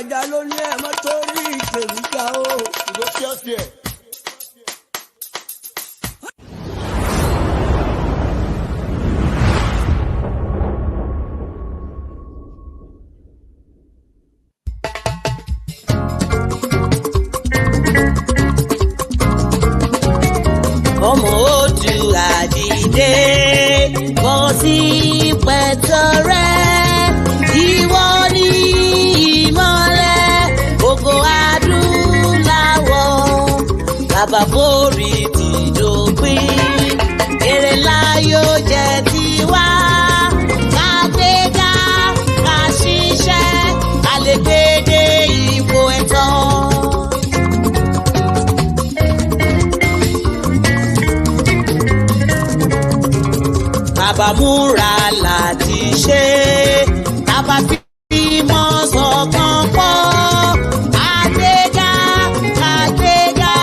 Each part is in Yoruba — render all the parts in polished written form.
àjà ló ní ẹ̀mọ́ tó rí ìtẹ̀mí ga o. Ìgbó tí ó sì ẹ̀. Ọmọ ojú àdìdé kò sí pẹ̀tọ́ rẹ̀, ìwọ ni ìmọ́lẹ̀ ògo adúláwọ̀. Bàbá borí ti dópin, èrè ńlá yóò jẹ́ tiwa. Ká gbéga, ká ṣiṣẹ́, ká lè gbé dé ipò ẹ̀tọ́. Bàbá múra láti ṣe, bàbá fi mọ́ sọ̀kan pọ̀. Àgbéga, àgbéga,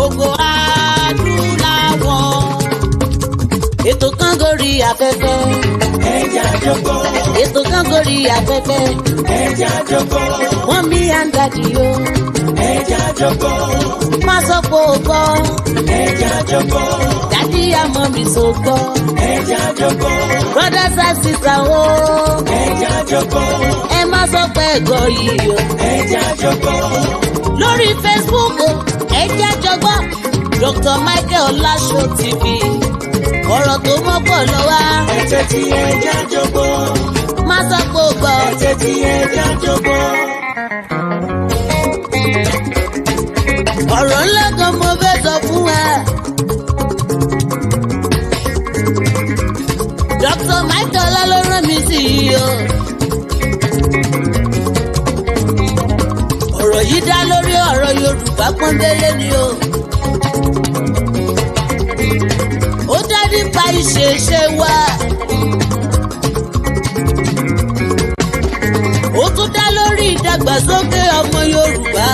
ògo adúláwọ̀. Ètò kan gorí afẹ́fẹ́. Ẹja jókòó. Ètò kan gorí afẹ́fẹ́. Ẹja jókòó. Mọ́mí and Daddy o. Ẹja jókòó. Má sọ pé o gbọ́. Ẹja jókòó. Daddy and Mommy so gbọ́. Ẹja jókòó. Brothers and sisters o. Ẹja jókòó. Ẹ má sọ pé ẹ̀gọ́ yìí o. Ẹja jókòó. Lórí Facebook o, ẹ jẹ́ jọgbọ́. Dr. Michael Olasho TV. Ọ̀rọ̀ tó mọ́pọ̀ lọ wá. Ẹ̀jẹ̀ tí ẹja jókòó. Má sọ pé o gbọ́. Ẹ̀jẹ̀ tí ẹja jókòó. Ọ̀rọ̀ ńlá kan mo fẹ́ sọ fún ẹ. Dr. Michael Ola ló rán mi sí i o. Ọ̀rọ̀ yìí dá lórí ọ̀rọ̀ Yorùbá pọ́nbélé ni o. Ó dá nípa ìṣẹ̀ṣe wa. Ó tún dá lórí ìdàgbàsókè ọmọ Yorùbá.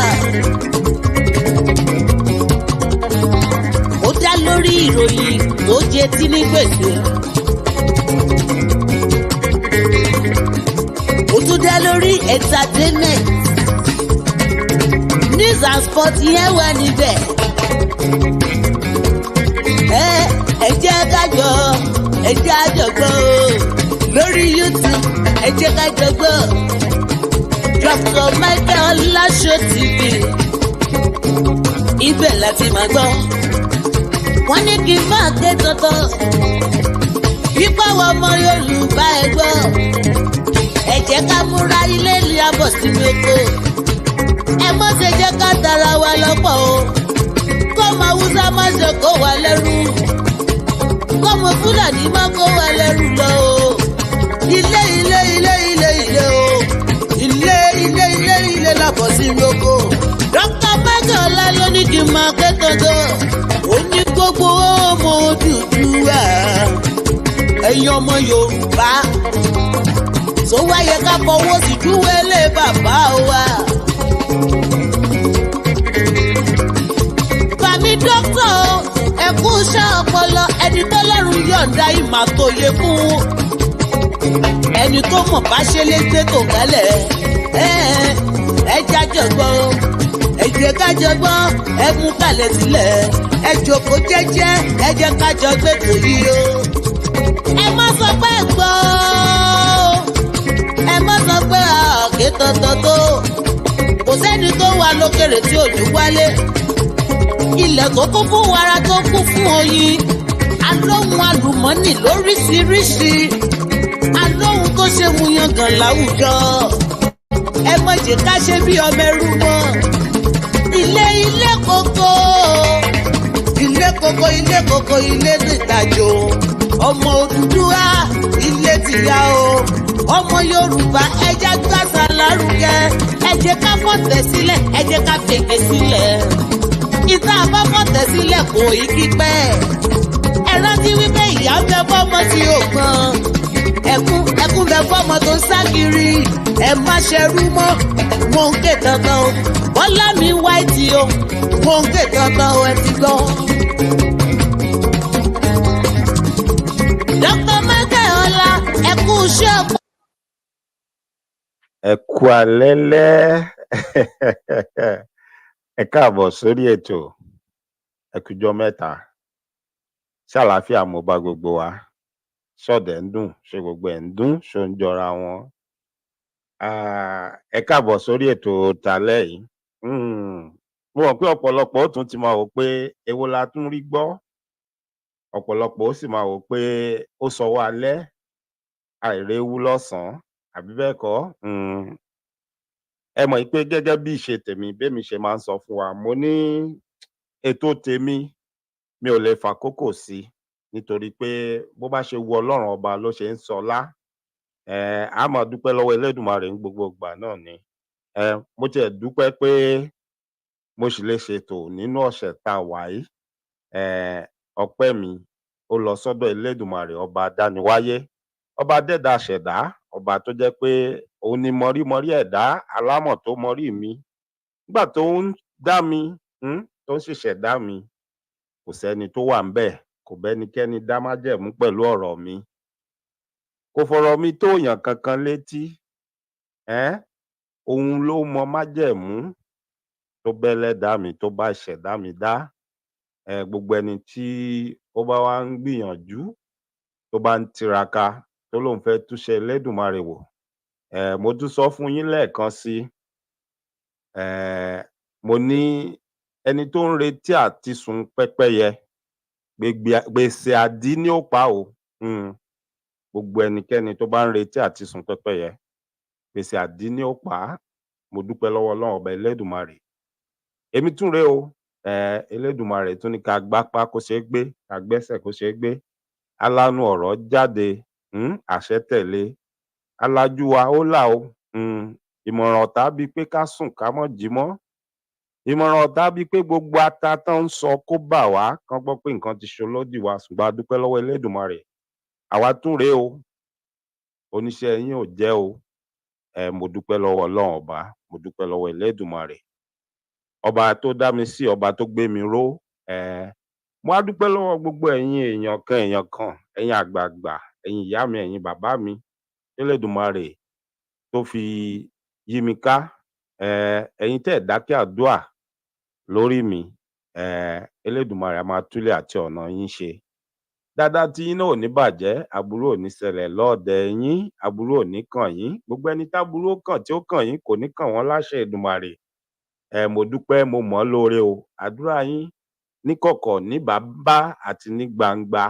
Ó dá lórí ìròyìn tó jẹ tí ní gbèsè. Ó tún dá lórí entertainment. News and sport yẹn wà níbẹ̀. Ẹ jẹ́ ká jọ, ẹ jẹ́ àjọgbọ́ lórí YouTube, ẹ jẹ́ ká jọgbọ́. Dr. Michael Olasho TV. Ibẹ̀ láti máa gbọ́. Wọ́n ní kí n máa ké tọ́tọ́. Yípa wọ ọmọ Yorùbá ẹ gbọ́. Ẹ jẹ́ ká múra ilé ní abọ̀ sínú oko. Ẹ mọ́ ṣe jẹ́ ká tara wa lọ́pọ̀ o. Kọ́mọ Hausa má ṣe kó wa lẹ́rú. Kọ́mọ Fúlàní má kó wa lẹ́rú lọ o. Ilé ilé ilé ilé ilé o. Ilé ilé ilé ilé lábọ̀ sínú oko. Dr. Michael Ola ló ní kí n máa ké tọ́tọ́. Ó ní gbogbo ọmọ Odùduwà. Ẹ̀yin ọmọ Yorùbá. Tó wáyé ká fọwọ́ sí júwèlé bàbá wa. Bàmí dókítà o, ẹ kú iṣẹ́ ọpọlọ ẹni tó lọ́rùn yọ̀ǹda ìmọ̀ àtòyè fún. Ẹni tó mọ̀ bá ṣe lè gbé tó kálẹ̀. Ẹ jájọ̀gbọ́n o, ẹ jẹ́ ká jọgbọ́n, ẹ mú kalẹ̀ sílẹ̀. Ẹ jókòó jẹ́jẹ́, ẹ jẹ́ ká jọ gbé tòyí o. Ẹ má sọ pé gbọ́ o. Ẹ má sọ pé àkè tọ̀tọ̀tọ̀. Kò sẹ́ni tó wà lókèrè tí ò ní wálé. Ilẹ̀ tó kún fún wàrà tó kún fún oyin. Alóhun àlùmọ́nì lóríṣiríṣi. Alóhun tó ṣe mú yangàn láwùjọ. Ẹ má jẹ́ ká ṣe bí ọmọ ẹrú mọ́. Ilé ilé koko. Ilé koko ilé koko ilé nìtajò. Ọmọ Odùduwà ilé tìyá o. Ọmọ Yorùbá ẹ jẹ́ gbàsà lárugẹ. Ẹ jẹ́ ká fọ̀tẹ̀ sílẹ̀, ẹ jẹ́ ká fèké sílẹ̀. Ìta bá fọ̀tẹ̀ sílẹ̀ kò í kípẹ́. Ẹ rántí wípé ìyá ń bẹ fọ́mọ tí ò gbọ́n. Ẹkún bẹ fọ́mọ tó ń sá kiri. Ẹ má ṣerú mọ́, mo ń ké dandan o. Bọ́lá mi wáìtì o, mo ń ké dandan o, ẹ ti gbọ́. Dr. Michael Ola ẹ kú iṣẹ́ ọ̀pọ̀. Ẹ kú alẹ́lẹ́. Ẹ káàbọ̀ sórí ètò. Ẹ kújọ́ mẹ́ta. Ṣé àlàáfíà mo bá gbogbo wa? Ṣọ̀dẹ̀ ń dùn? Ṣé gbogbo ẹ̀ ń dún? Ṣó ń jọra wọn? Ẹ káàbọ̀ sórí ètò tàlẹ́ yìí. Mo mọ̀ pé ọ̀pọ̀lọpọ̀ ó tún ti máa wò pé èwo la tún rí gbọ́. Ọ̀pọ̀lọpọ̀ ó sì máa wò pé ó sọwọ́ alẹ́, àìréwu lọ́sàn-án, àbí bẹ́ẹ̀ kọ́? Ẹ mọ̀ pé gẹ́gẹ́ bí ìṣe tèmi, bémi ṣe máa ń sọ fún wa, mo ní ètò tèmi mi ò lè fàkókò sí nítorí pé bó bá ṣe wu Ọlọ́run ọba ló ṣe ń sọlá. A máa dúpẹ́ lọ́wọ́ Elédùmarè ní gbogbo ìgbà náà ni. Mo tiẹ̀ dúpẹ́ pé mo sì lè ṣètò nínú ọ̀sẹ̀ tá a wà yìí. Ọpẹ́ mi ó lọ sọ́dọ̀ Elédùmarè ọba adániwáyé, ọba dẹ́dà ṣẹ̀dá, ọba tó jẹ́ pé òun ni mọ̀rímọ̀rí ẹ̀dá, alámọ̀ tó mọ̀rí mi. Nígbà tó ń dá mi, tó ń ṣẹ̀ṣẹ̀dá mi, kò sẹ́ni tó wà ńbẹ̀, kò bẹ́nikẹ́ni dá májẹ̀mú pẹ̀lú ọ̀rọ̀ mi. Kò fọ̀rọ̀ mi tó èèyàn kankan létí. Òun ló mọ májẹ̀mú tó bẹ́lẹ́dá mi, tó bá ìṣẹ̀dá mi dá. Gbogbo ẹni tí ó bá wá ń gbìyànjú, tó bá ń tiraka, tó lóun fẹ́ túṣẹ́ Elédùmarè wò. Mo tún sọ fún yín lẹ́ẹ̀kan sí, mo ní ẹni tó ń retí àti sùn pẹ́pẹ́yẹ, gbèsè àdí ni ó pa o. Gbogbo ẹnikẹ́ni tó bá ń retí àti sùn pẹ́pẹ́yẹ, gbèsè àdí ni ó pa á. Mo dúpẹ́ lọ́wọ́ Ọlọ́run ọba Elédùmarè. Èmi tún rèé o. Elédùmarè tún ní ká gbápá kó ṣeé gbé, ká gbẹ́sẹ̀ kó ṣeé gbé. Alánú ọ̀rọ̀ jáde, àṣẹ tẹ̀lé. Alájú wa ó là o. Ìmọ̀ràn ọ̀tá bíi pé ká sùn ká mọ́ jí mọ́. Ìmọ̀ràn ọ̀tá bíi pé gbogbo ata tán ń sọ kó bà wá, kán gbọ́ pé nǹkan ti ṣolódì wa, ṣùgbọ́n a dúpẹ́ lọ́wọ́ Elédùmarè. Àwa tún rèé o. Oníṣẹ́ yín ò jẹ́ o. Mo dúpẹ́ lọ́wọ́ Ọlọ́run ọba, mo dúpẹ́ lọ́wọ́ Elédùmarè. Ọba tó dá mi sí, ọba tó gbé mi ró. Mo á dúpẹ́ lọ́wọ́ gbogbo ẹ̀yin èèyàn kan, ẹ̀yin àgbààgbà, ẹ̀yin ìyá mi, ẹ̀yin bàbá mi. Elédùmarè tó fi yí mi ká. Ẹ̀yin tẹ́ ẹ̀ dákẹ́ àdúà lórí mi. Elédùmarè á máa túlẹ̀ àti ọ̀nà yín ṣe. Dáadáa tí yín náà ò ní bàjẹ́, aburú ò ní ṣẹlẹ̀ lọ́ọ̀dẹ̀ yín, aburú ò ní kàn yín. Gbogbo ẹni táburú ó kàn tí ó kàn yín kò ní kàn wọ́n láṣẹ Èdùmàrè. Mo dúpẹ́, mo mọ̀ ọ́ lóore o. Àdúrà yín níkọ̀kọ̀, ní bàbá àti ní gbangba,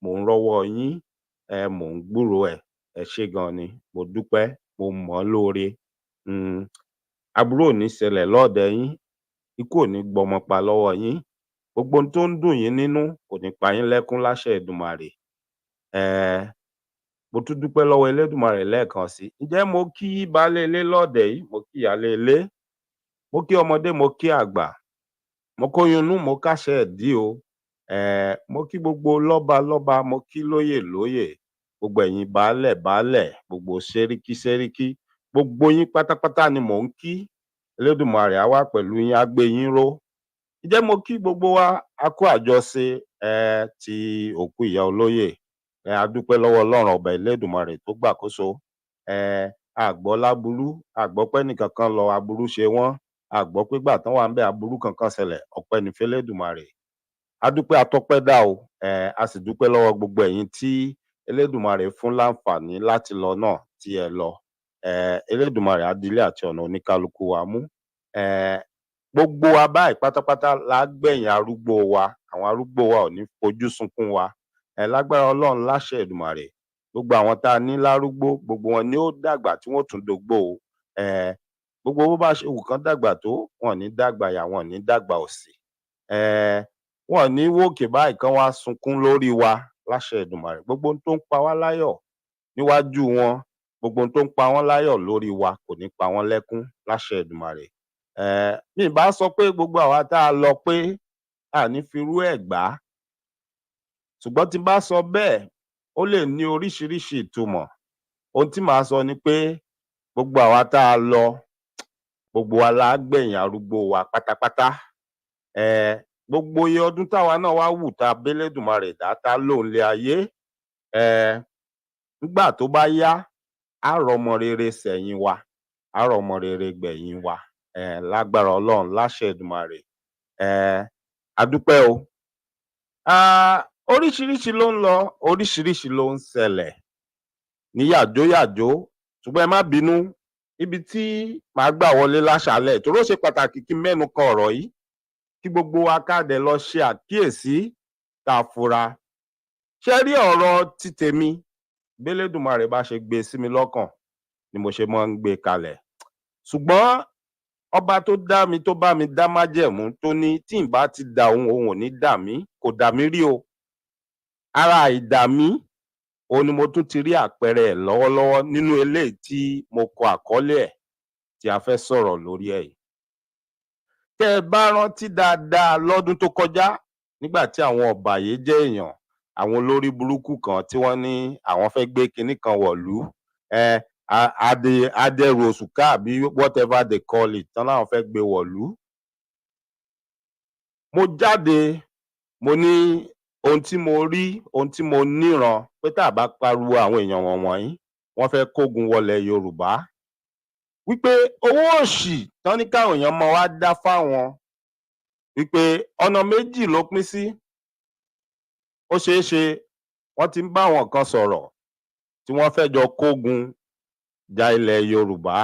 mò ń rọ́wọ́ yín, mò ń gbúròó ẹ̀. Ẹ ṣé gan ni. Mo dúpẹ́, mo mọ̀ ọ́ lóore. Aburú ò ní ṣẹlẹ̀ lọ́ọ̀dẹ̀ yín, ikú ò ní gbọmọ pa lọ́wọ́ yín. Gbogbo ohun tó ń dùn yín nínú kò ní pa yín lẹ́kún láṣẹ Èdùmàrè. Mo tún dúpẹ́ lọ́wọ́ Elédùmarè lẹ́ẹ̀kan sí. Ǹjẹ́ mo kí baálé ilé lọ́ọ̀dẹ̀ yìí, mo kí ìyálé ilé, mo kí ọmọdé, mo kí àgbà, mo kóyún inú, mo káṣẹ́ ìdí o. Mo kí gbogbo lọ́balọ́ba, mo kí lóyè lóyè, gbogbo ẹ̀yin baálẹ̀ baálẹ̀, gbogbo séríkí séríkí, gbogbo yín pátápátá ni mò ń kí. Elédùmarè á wà pẹ̀lú yín, á gbé yín ró. Ǹjẹ́ mo kí gbogbo wa, a kú àjọṣe ti òkú ìyá olóyè. A dúpẹ́ lọ́wọ́ Ọlọ́run ọba Elédùmarè tó gbàkóso. A gbọ́ láburú, a gbọ́ pé ẹnìkankan lọ aburú ṣe wọ́n, a gbọ́ pé ìgbà tán wà ńbẹ̀ aburú kankan ṣẹlẹ̀. Ọpẹ́ ni f'Elédùmarè. A dúpẹ́ atọ́pẹ́ dá o. A sì dúpẹ́ lọ́wọ́ gbogbo ẹ̀yin tí Elédùmarè fún láǹfààní láti lọ náà tí ẹ lọ. Elédùmarè á dilé àti ọ̀nà oníkálukú wa mú. Gbogbo wa báyìí pátápátá la gbẹ̀yìn arúgbó wa. Àwọn arúgbó wa ò ní fojú sunkún wa. Lágbára Ọlọ́run láṣẹ Èdùmàrè. Gbogbo àwọn tá a ní lárúgbó, gbogbo wọn ni ó dàgbà tí wọ́n tún dògbó o. Gbogbo bó bá ṣe wù kán dàgbà tó, wọn ò ní dàgbà ìyà, wọn ò ní dàgbà òṣì. Wọn ò ní wòkè báyìí kán wá sunkún lórí wa láṣẹ Èdùmàrè. Gbogbo ohun tó ń pa wá láyọ̀ níwájú wọn, gbogbo ohun tó ń pa wọ́n láyọ̀ lórí wa kò ní pa wọ́n lẹ́kún láṣẹ Èdùmàrè. Mi ì bá sọ pé gbogbo àwa tá a lọ pé a ní firú ẹ̀ gbà. Ṣùgbọ́n tí n bá sọ bẹ́ẹ̀, ó lè ní oríṣiríṣi ìtumọ̀. Ohun tí màá sọ ni pé gbogbo àwa tá a lọ, gbogbo wa la gbẹ̀yìn arúgbó wa pátápátá. Gbogbo iye ọdún táwa náà wá wù tá a b'Elédùmarè dá tá lò ńlé ayé. Nígbà tó bá yá, á rọ́mọ rere sẹ̀yìn wa. àárọ̀ ọmọ rere gbẹ̀yìn wa lágbára Ọlọ́run láṣẹ Èdùmàrè. Adúpẹ́ o. Oríṣiríṣi ló ń lọ, oríṣiríṣi ló ń ṣẹlẹ̀ ní yàjóyàjó, ṣùgbọ́n ẹ má bínú ibi tí màá gbà wọlé láṣálẹ̀ torí ó ṣe pàtàkì kí mẹ́nu kan ọ̀rọ̀ yìí kí gbogbo wa ká dẹ̀ lọ ṣe àkíyèsí tá a fura. Ṣé rí ọ̀rọ̀ ti tèmi b'Elédùmarè bá ṣe gbé sí mi lọ́kàn ni mo ṣe máa ń gbé kalẹ̀. Ṣùgbọ́n ọba tó dá mi tó bá mi dá májẹ̀mú tó ní tí n bá ti dà òun ò ní dà mí, kò dà mí rí o. Ara àìdà mí òun ni mo tún ti rí àpẹẹrẹ ẹ̀ lọ́wọ́lọ́wọ́ nínú eléyìí tí mo kọ àkọlé ẹ̀ tí a fẹ́ sọ̀rọ̀ lórí ẹ̀ yìí. Tẹ́ ẹ bá rántí dáadáa lọ́dún tó kọjá nígbà tí àwọn ọ̀bàyéjẹ́ èèyàn, àwọn olórí burúkú kan tí wọ́n ní àwọn fẹ́ gbé kinní kan wọ̀lú, adẹrù òṣùká àbí whatever they call it, tán láwọn fẹ́ gbé wọ̀lú. Mo jáde, mo ní ohun tí mo rí, ohun tí mo níran pé tá a bá pariwo àwọn èèyàn wọ̀nyí, wọ́n fẹ́ kógun wọlẹ̀ Yorùbá. Wípé owó òṣì tán ní káwọn èèyàn máa wá dá fáwọn, wípé ọ̀nà méjì ló pín sí. Ó ṣeé ṣe wọ́n ti ń bá àwọn kan sọ̀rọ̀ tí wọ́n fẹ́ jọ kógun ja ilẹ̀ Yorùbá,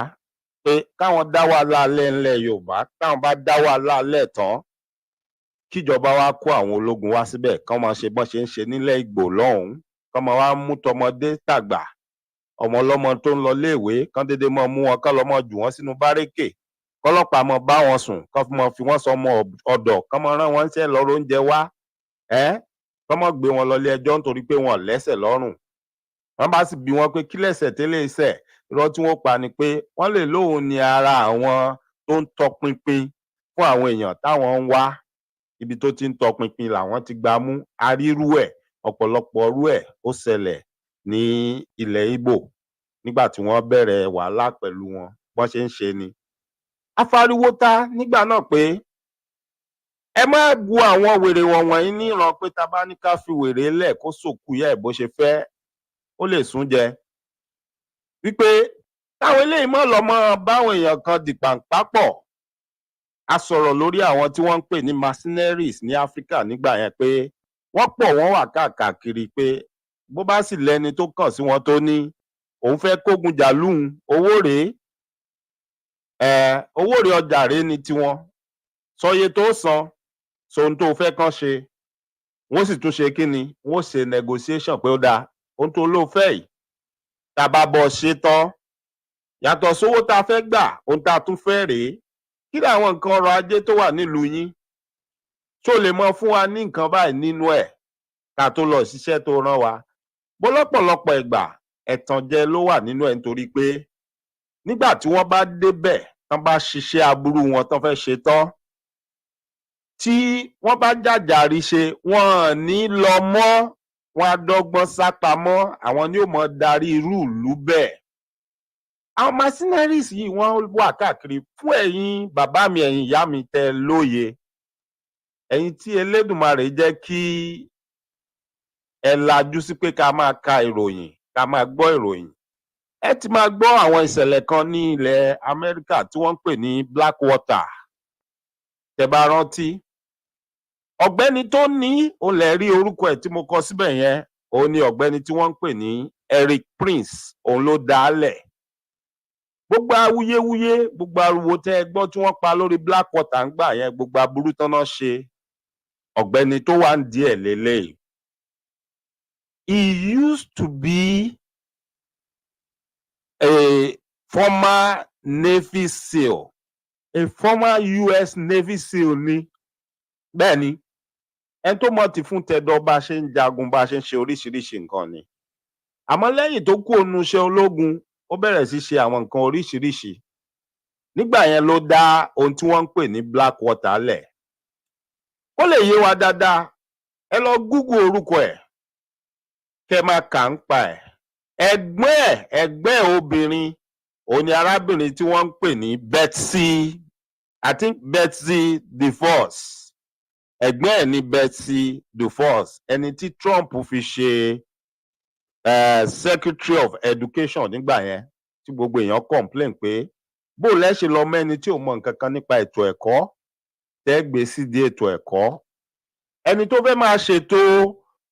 pé káwọn dá wàhálà lẹ̀ ńlẹ̀ Yorùbá, táwọn bá dá wàhálà lẹ̀ tán kíjọba wá kó àwọn ológun wá síbẹ̀ kán máa ṣe bọ́n ṣe ń ṣe nílẹ̀ Ìgbò lọ́hùn-ún, kán máa wá mú tọmọdé tàgbà, ọmọ ọlọ́mọ tó ń lọ léèwé kán déédéé máa mú wọn kán lọ máa jù wọ́n sínú bárékè, kọ́lọ́pàá máa bá wọn sùn, kán máa fi wọ́n sọmọ ọ̀dọ̀, kán máa rán wọn níṣẹ́ lọ róúnjẹ wá, kán máa gbé wọn lọ ilé ẹjọ́ nítorí pé wọn ò lẹ́ṣẹ̀ lọ́rùn. Wọ́n bá sì bi wọ́n pé kí lẹ̀ṣẹ̀ tẹ́lẹ̀ ṣẹ̀, irọ́ tí wọ́n pa ni pé wọ́n lè lóun ní ara àwọn tó ń tọpinpin fún àwọn èèyàn táwọn ń wá, ibi tó ti ń tọpinpin làwọn ti gbá mú. Arírú ẹ̀, ọ̀pọ̀lọpọ̀ rú ẹ̀ ó ṣẹlẹ̀ ní ilẹ̀ Ìgbò nígbà tí wọ́n bẹ̀rẹ̀ wàhálà pẹ̀lú wọn, bọ́n ṣe ń ṣe ni. Afáriwó tá nígbà náà pé ẹ má bu àwọn wèrè wọ̀nyí níran pé tá bá ní ká fi wèrè lẹ̀ kó sòkú yẹ̀ bó ṣe fẹ́, ó lè sún jẹ. Wípé táwọn eléyìí mọ́ lọ mọ́ báwọn èèyàn kan dìpàǹpá pọ̀. A sọ̀rọ̀ lórí àwọn tí wọ́n ń pè ní mercenaries ní Áfíríkà nígbà yẹn pé wọ́n pọ̀, wọ́n wà káàkiri pé bó bá sì lẹ́ni tó kàn sí wọn tó ní òun fẹ́ kógun jà lóhùn, owó rèé, ọjà rèé ni tiwọn, sọye tó san, sohun tó fẹ́ kán ṣe, wọ́n sì tún ṣe kí ni, wọ́n ṣe negotiation pé ó dáa, ohun tó lóò fẹ́ yìí tá a bá bọ́ ṣe tán, yàtọ̀ sówó tá a fẹ́ gbà, ohun tá a tún fẹ́ rèé. Kí làwọn nǹkan ọrọ̀ ajé tó wà nílùú yín? Ṣó lè mọ fún wa ní nǹkan báyìí nínú ẹ̀ ká tó lọ ṣiṣẹ́ tó rán wa? Bọ́lọ́pọ̀lọpọ̀ ìgbà ẹ̀tànjẹ ló wà nínú ẹ̀ nítorí pé nígbà tí wọ́n bá débẹ̀ tán bá ṣiṣẹ́ aburú wọn tán fẹ́ ṣe tán, tí wọ́n bá jàjàrí ṣe, wọ́n ní lọ mọ́, wọ́n á dọ́gbọ́n sápamọ́, àwọn ni ó mọ darí irú ìlú bẹ́ẹ̀. Àwọn mercenaries yìí wọ́n wà káàkiri. Fún ẹ̀yin bàbá mi, ẹ̀yin ìyá mi tẹ́ lóye, ẹ̀yin tí Elédùmarè jẹ́ kí ẹ lajú sí pé ká máa ka ìròyìn, ká máa gbọ́ ìròyìn, ẹ ti máa gbọ́ àwọn ìṣẹ̀lẹ̀ kan ní ilẹ̀ Amẹ́ríkà tí wọ́n ń pè ní Blackwater. Tẹ́ bá rántí, ọ̀gbẹ́ni tó ní, ó lè rí orúkọ ẹ̀ tí mo kọ síbẹ̀ yẹn, òun ni ọ̀gbẹ́ni tí wọ́n ń pè ní Erik Prince, òun ló dá a lẹ̀. Gbogbo awuyewuye, gbogbo ariwo tẹ́ ẹ gbọ́ tí wọ́n pa lórí Blackwater ń gbà yẹn, gbogbo aburú tán náà ṣe, ọ̀gbẹ́ni tó wà ń díẹ̀ lélẹ́yìí. He used to be a former Navy SEAL, a former US Navy SEAL ni. Bẹ́ẹ̀ ni, ẹni tó mọ̀ ti fún tẹ̀dọ̀ bá ṣe ń jagun, bá ṣe ń ṣe oríṣiríṣi nǹkan ni. Àmọ́ lẹ́yìn tó kú ònú iṣẹ́ ológun, ó bẹ̀rẹ̀ sí ṣe àwọn nǹkan oríṣiríṣi. Nígbà yẹn ló dá ohun tí wọ́n ń pè ní Blackwater lẹ̀. Ó lè yé wa dáadáa, ẹ lọ Google orúkọ ẹ̀, kẹ́ máa kà ń pa ẹ̀. Ẹgbẹ́ obìnrin, òun ni arábìnrin tí wọ́n ń pè ní Betsy, I think Betsy DeVos. Ẹgbẹ́ ẹ̀ ní Betsy DeVos, ẹni tí Trump fi ṣe Secretary of Education nígbà yẹn, tí gbogbo èèyàn complain pé bó lẹ́ ṣe lọ mẹ́ni tí ò mọ nǹkan kan nípa ètò ẹ̀kọ́ tẹ́ gbé sídìí ètò ẹ̀kọ́. Ẹni tó fẹ́ máa ṣètò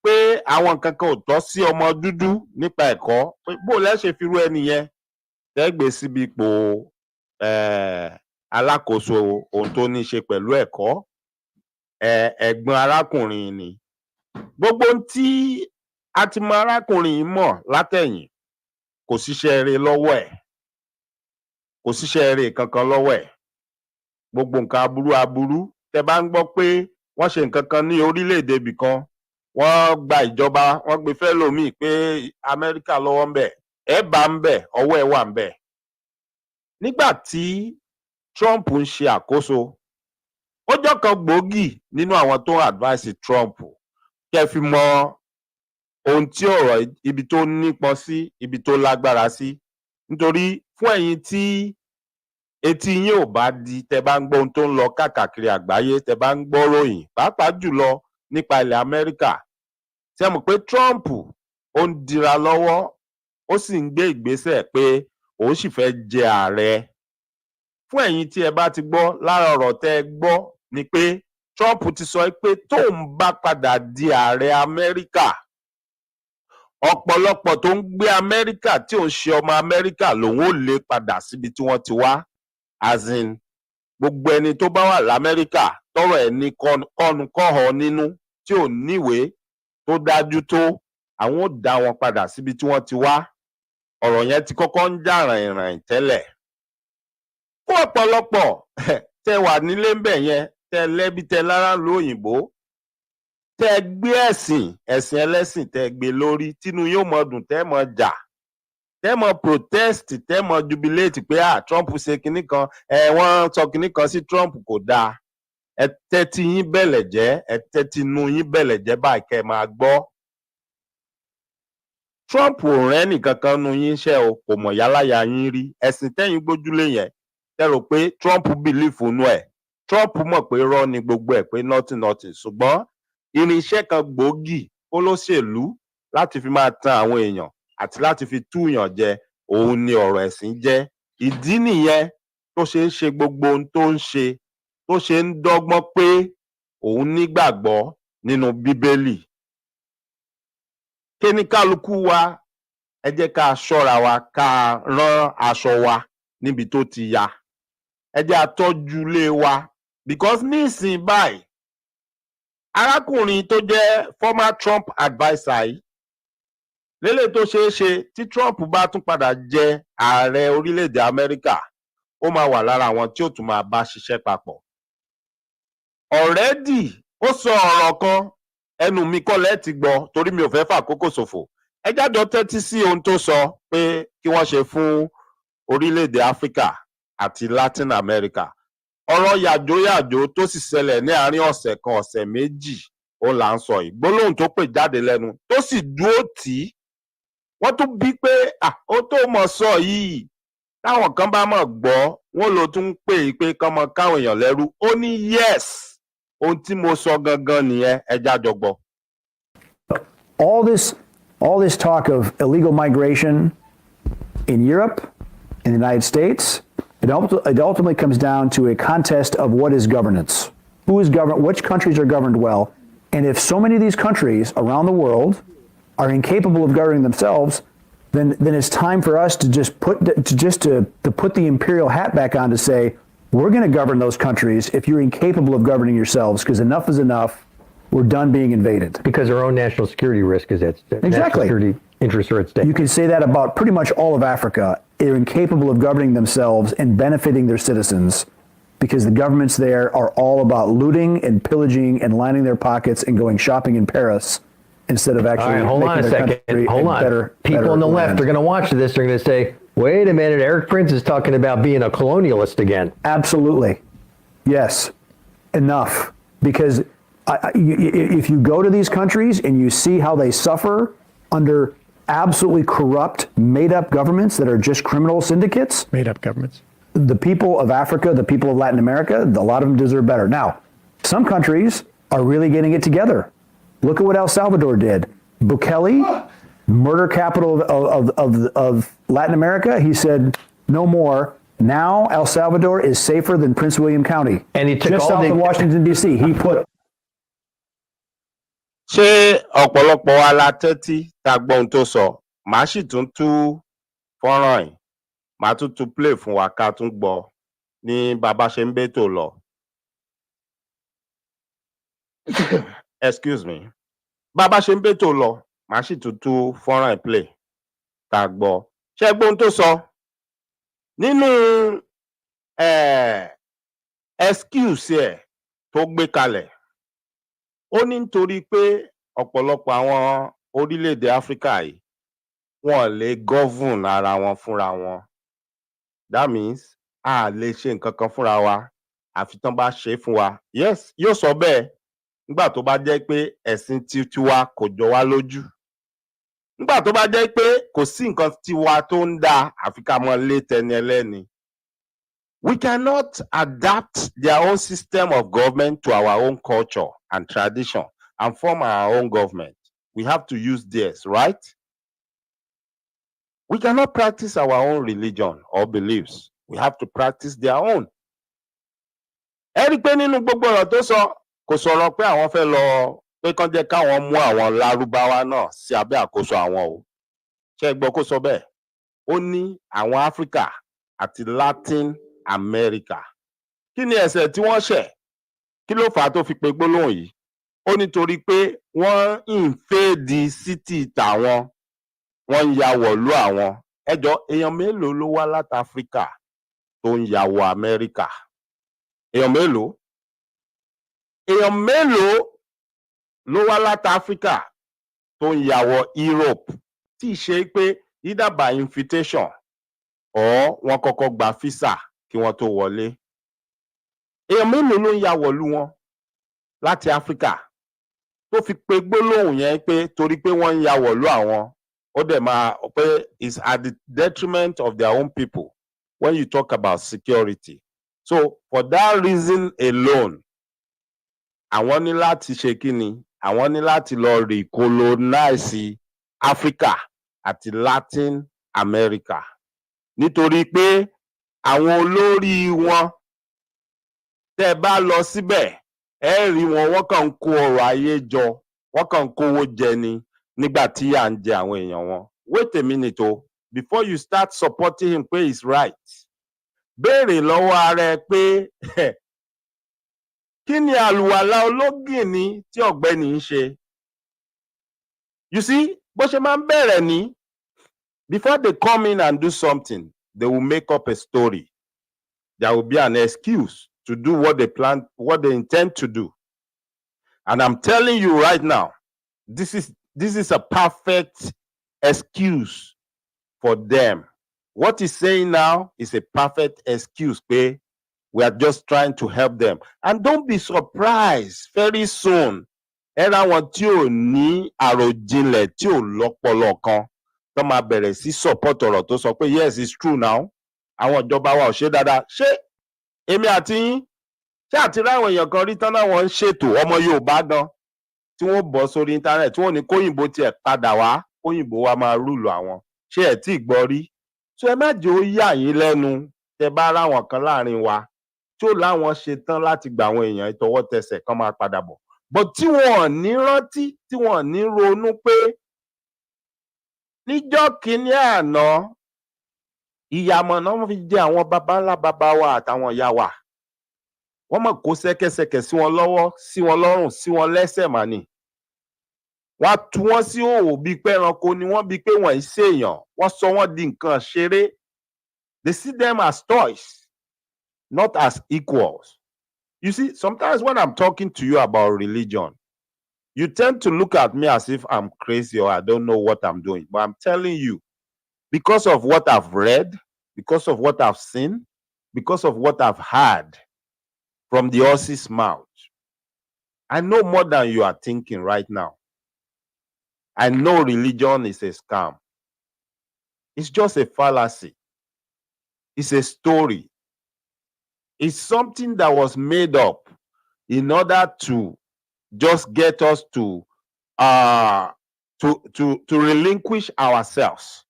pé àwọn nǹkan kan ò tọ́ sí ọmọ dúdú nípa ẹ̀kọ́, pé bó lẹ́ ṣe fi rú ẹni yẹn tẹ́ gbé síbi ipò alákòóso ohun tó ní ṣe pẹ̀lú ẹ̀kọ́. Ẹ̀gbọ́n arákùnrin ni. Gbogbo ohun tí a ti mọ arákùnrin yìí mọ̀ látẹ̀yìn, kò síṣẹ́ eré lọ́wọ́ ẹ̀, kò síṣẹ́ eré kankan lọ́wọ́ ẹ̀. Gbogbo nǹkan aburú tẹ́ bá ń gbọ́ pé wọ́n ṣe nǹkan kan ní orílẹ̀-èdè ibì kan, wọ́n gba ìjọba, wọ́n gbé fẹ́lòmíì pé Amẹ́ríkà lọ́wọ́ ń bẹ̀, ẹ̀ bá ń bẹ̀, ọwọ́ ẹ̀ wà ń bẹ̀. Nígbà tí Trump ń ṣe àkóso, ó jọ́ kan gbòógì nínú àwọn tó ń advice Trump kẹ́ fi mọ ohun tí ọ̀rọ̀ ibi tó nípọn sí, ibi tó lágbára sí. Nítorí fún ẹ̀yin tí etí yín ò bá di, tẹ́ bá ń gbọ́ ohun tó ń lọ káàkiri àgbáyé, tẹ́ bá ń gbọ́ ròyìn, pàápàá jùlọ nípa ilẹ̀ Amẹ́ríkà, ṣé mọ̀ pé Trump ó ń dira lọ́wọ́, ó sì ń gbé ìgbésẹ̀ pé òun sì fẹ́ jẹ ààrẹ. Fún ẹ̀yin tí ẹ bá ti gbọ́, lára ọ̀rọ̀ tẹ́ ẹ gbọ́ ni pé Trump ti sọ pé tóun bá padà di ààrẹ Amẹ́ríkà, ọ̀pọ̀lọpọ̀ tó ń gbé Amẹ́ríkà tí ò ń ṣe ọmọ Amẹ́ríkà lòun ò lè padà síbi tí wọ́n ti wá. As in, gbogbo ẹni tó bá wà l'Amẹ́ríkà tọ́rọ̀ ẹ̀ ní kọ́nu-kọ́họ nínú, tí ò níwèé tó dájú tó, àwọn ò dá wọn padà síbi tí wọ́n ti wá. Ọ̀rọ̀ yẹn ti kọ́kọ́ ń jà ràìnràìn tẹ́lẹ̀. Fún ọ̀pọ̀lọpọ̀ tẹ́ wà nílé ń bẹ̀ yẹn, tẹ́ lẹ́bi tẹ́ lára lu òyìnbó, tẹ́ gbé ẹ̀sìn ẹlẹ́sìn tẹ́ gbé lórí, tínú yóò mọ dùn, tẹ́ mọ jà, tẹ́ mọ protest, tẹ́ mọ jubilate pé Trump ṣe kinní kan, wọ́n sọ kinní kan sí Trump kò dáa. Ẹ tẹ́tí yín bẹ̀lẹ̀ jẹ́, ẹ tẹ́tí inú yín bẹ̀lẹ̀ jẹ́ báyìí kẹ́ máa gbọ́. Trump ò rán ẹnìkankan nu yín iṣẹ́ o, kò mọ̀ yálàyà yín rí. Ẹ̀sìn tẹ́yìn gbójúlé yẹn, tẹ́ rò pé Trump believe nú ẹ̀. Trump mọ̀ pé irọ́ ni gbogbo ẹ̀, pé nothing. Ṣùgbọ́n irinṣẹ́ kan gbòógì olóṣèlú láti fi máa tan àwọn èèyàn àti láti fi túyàn jẹ, òun ni ọ̀rọ̀ ẹ̀sìn jẹ́. Ìdí nìyẹn tó ṣe ń ṣe gbogbo ohun tó ń ṣe, tó ṣe ń dọ́gbọ́n pé òun nígbàgbọ́ nínú Bíbélì. Kí ni kálukú wa, ẹ jẹ́ ká ṣọ́ra wa, ká rán aṣọ wa níbi tó ti ya. Ẹ jẹ́ a tọ́jú ilé wa, because nísìnyí báyìí, arákùnrin tó jẹ́ former Trump adviser yìí, lélẹ̀ tó ṣeé ṣe tí Trump bá tún padà jẹ ààrẹ orílẹ̀-èdè Amẹ́ríkà, ó máa wà lára àwọn tí ó tún máa bá ṣiṣẹ́ papọ̀. Already ó sọ ọ̀rọ̀ kan, ẹnu mi kọ́ lẹ́ ti gbọ́ torí mi ò fẹ́ fàkókò ṣòfò. Ẹ jájọ tẹ́tí sí ohun tó sọ pé kí wọ́n ṣe fún orílẹ̀-èdè Áfíríkà àti Latin America. Ọ̀rọ̀ yàjóyàjó tó sì ṣẹlẹ̀ ní àárín ọ̀sẹ̀ kan, ọ̀sẹ̀ méjì, ó là ń sọ yìí. Gbólóhùn tó pè jáde lẹ́nu tó sì dúró tì í. Wọ́n tún bí pé ó tó mọ̀ sọ yìí, táwọn kan bá mọ̀ gbọ́, wọ́n ló tún pè é pé kán mọ káwọn èèyàn lẹ́rú. Ó ní yes, ohun tí mo sọ gangan nìyẹn, ẹ jájọ gbọ́. All this talk of illegal migration in Europe, in the United States, it ultimately comes down to a contest of what is governance. Who is governed? Which countries are governed well? And if so many of these countries around the world are incapable of governing themselves, then it's time for us to just put the imperial hat back on to say, we're going to govern those countries if you're incapable of governing yourselves, because enough is enough. We're done being invaded. Because our own national security risk is at stake. Exactly. National security interests are at stake. You can say that about pretty much all of Africa. They're incapable of governing themselves and benefiting their citizens because the governments there are all about looting and pillaging and lining their pockets and going shopping in Paris instead of actually All right, hold on a second. Hold on. People on the left are going to watch this. They're going to say, wait a minute, Erik Prince is talking about being a colonialist again. Absolutely. Yes. Enough. Because if you go to these countries and you see how they suffer under absolutely corrupt, made-up governments that are just criminal syndicates. Made-up governments. The people of Africa, the people of Latin America, a lot of them deserve better. Now, some countries are really getting it together. Look at what El Salvador did. Bukele, murder capital of Latin America, he said, no more. Now El Salvador is safer than Prince William County. And he took just all south the- of Washington, D.C. He put ṣé ọ̀pọ̀lọpọ̀ wa la tẹ́tí tá a gbọ́ ohun tó sọ? Màá sì tún tú fọ́nrán yìí, màá tún tú play fún wa ká tún gbọ́ ní bàbá ṣe ń bẹ́tò lọ. Excuse me. Bàbá ṣe ń bẹ́tò lọ, màá sì tún tú fọ́nrán yìí play tá a gbọ́. Ṣé gbọ́ ohun tó sọ? Nínú excuse ẹ̀ tó gbé kalẹ̀, ó ní nítorí pé ọ̀pọ̀lọpọ̀ àwọn orílẹ̀-èdè Áfíríkà yìí wọ́n lè govern ara wọn fúnra wọn. That means a lè ṣe nǹkan kan fúnra wa àfi tán bá ṣe é fún wa. Yes, yóò sọ bẹ́ẹ̀ nígbà tó bá jẹ́ pé ẹ̀sìn tiwa kò jọ wá lójú. Nígbà tó bá jẹ́ pé kò sí nǹkan tiwa tó ń dá àfi ká mọ lé tẹni ẹlẹ́ni. We cannot adapt their own system of government to our own culture and tradition and form our own government. We have to use theirs, right? We cannot practice our own religion or beliefs. We have to practice their own. Ẹ rí i pé nínú gbogbo ọ̀rọ̀ tó sọ, kò sọ̀rọ̀ pé àwọn fẹ́ lọ pé kán jẹ́ káwọn mú àwọn Lárúbáwá náà sí abẹ́ àkóso àwọn o. Ṣé ẹ gbọ́ kó sọ bẹ́ẹ̀? Ó ní àwọn Áfíríkà àti Latin America. Kí ni ẹ̀ṣẹ̀ tí wọ́n ṣẹ̀? Kí ló fà á tó fi pe gbólóhùn yìí? Ó nítorí pé wọ́n invade city tàwọn, wọ́n ń ya wọ̀lú àwọn. Ẹ jọ̀ọ́, èèyàn mélòó ló wá láti Áfíríkà tó ń ya wọ Amẹ́ríkà? Èèyàn mélòó? Èèyàn mélòó ló wá láti Áfíríkà tó ń ya wọ Europe? Tí ì ṣe pé either by invitation or wọ́n kọ́kọ́ gba visa kí wọ́n tó wọlé. Èèyàn mélòó ló ń ya wọ̀lú wọn láti Áfíríkà tó fi pe gbólóhùn yẹn pé torí pé wọ́n ń ya wọ̀lú àwọn, ó dẹ̀ máa pé is at the detriment of their own people when you talk about security. So for that reason alone, àwọn ní láti ṣe kí ni? Àwọn ní láti lọ recolonize Africa àti Latin America. Nítorí pé àwọn olórí wọn, tẹ́ ẹ bá lọ síbẹ̀, ẹ rí wọn, wọ́n kàn ń kó ọrọ̀ ayé jọ, wọ́n kàn ń kówó jẹ ni nígbà tí à ń jẹ àwọn èèyàn wọn. Wait a minute o, before you start supporting him pé he's right, béèrè lọ́wọ́ ara ẹ pé kí ni àlùwàlá ológìnní tí ọ̀gbẹ́ni ń ṣe? You see, bó ṣe máa ń bẹ̀rẹ̀ ní, before they come in and do something, they will make up a story. There will be an excuse to do what they plan, what they intend to do. And I'm telling you right now, this is a perfect excuse for them. What he's saying now is a perfect excuse, pé we are just trying to help them. And don't be surprised very soon. Ẹ ra wọn tí ò ní àròjinlẹ̀, tí ò lọ́pọlọ kan, tó máa bẹ̀rẹ̀ sí support ọ̀rọ̀ tó sọ pé yes, it's true now. Àwọn ìjọba wa ò ṣe dáadáa. Ṣé èmi àti yín, ṣé àti ráwọn èèyàn kan rí tán láwọn ń ṣètò ọmọ Yorùbá gan tí wọ́n bọ́ sórí internet tí wọ́n ní kóyìnbó tiẹ̀ padà wá, kóyìnbó wa máa rúlù àwọn? Ṣé ẹ tí ì gbọ́ rí? So ẹ má jẹ́ ó yà yín lẹ́nu tẹ́ bá ráwọn kan láàrin wa tí ó láwọn ṣe tán láti gba àwọn èèyàn ìtọwọ́ tẹsẹ̀ kan máa padà bọ̀. But tí wọn ò ní rántí, tí wọn ò ní ronú pé níjọ́ kìíní àná ìyàmọ̀ náà wọ́n fi jẹ àwọn baba ńlá baba wa àtàwọn ìyá wa. Wọ́n mọ̀ kó ṣẹ́kẹ́ṣẹkẹ̀ sí wọn lọ́wọ́, sí wọn lọ́rùn, sí wọn lẹ́sẹ̀ mà ní. Wọ́n á tú wọn sí òwò bíi pé ẹranko ni wọ́n, bíi pé wọ́n ì ṣèèyàn. Wọ́n sọ wọ́n di nǹkan ṣeré. They see them as toys, not as equals. You see, sometimes when I'm talking to you about religion, you tend to look at me as if I'm crazy or I don't know what I'm doing. But I'm telling you, because of what I've read, because of what I've seen, because of what I've heard from the horse's mouth, I know more than you are thinking right now. I know religion is a scam. It's just a fallacy. It's a story. It's something that was made up in order to just get us to relinquish ourselves,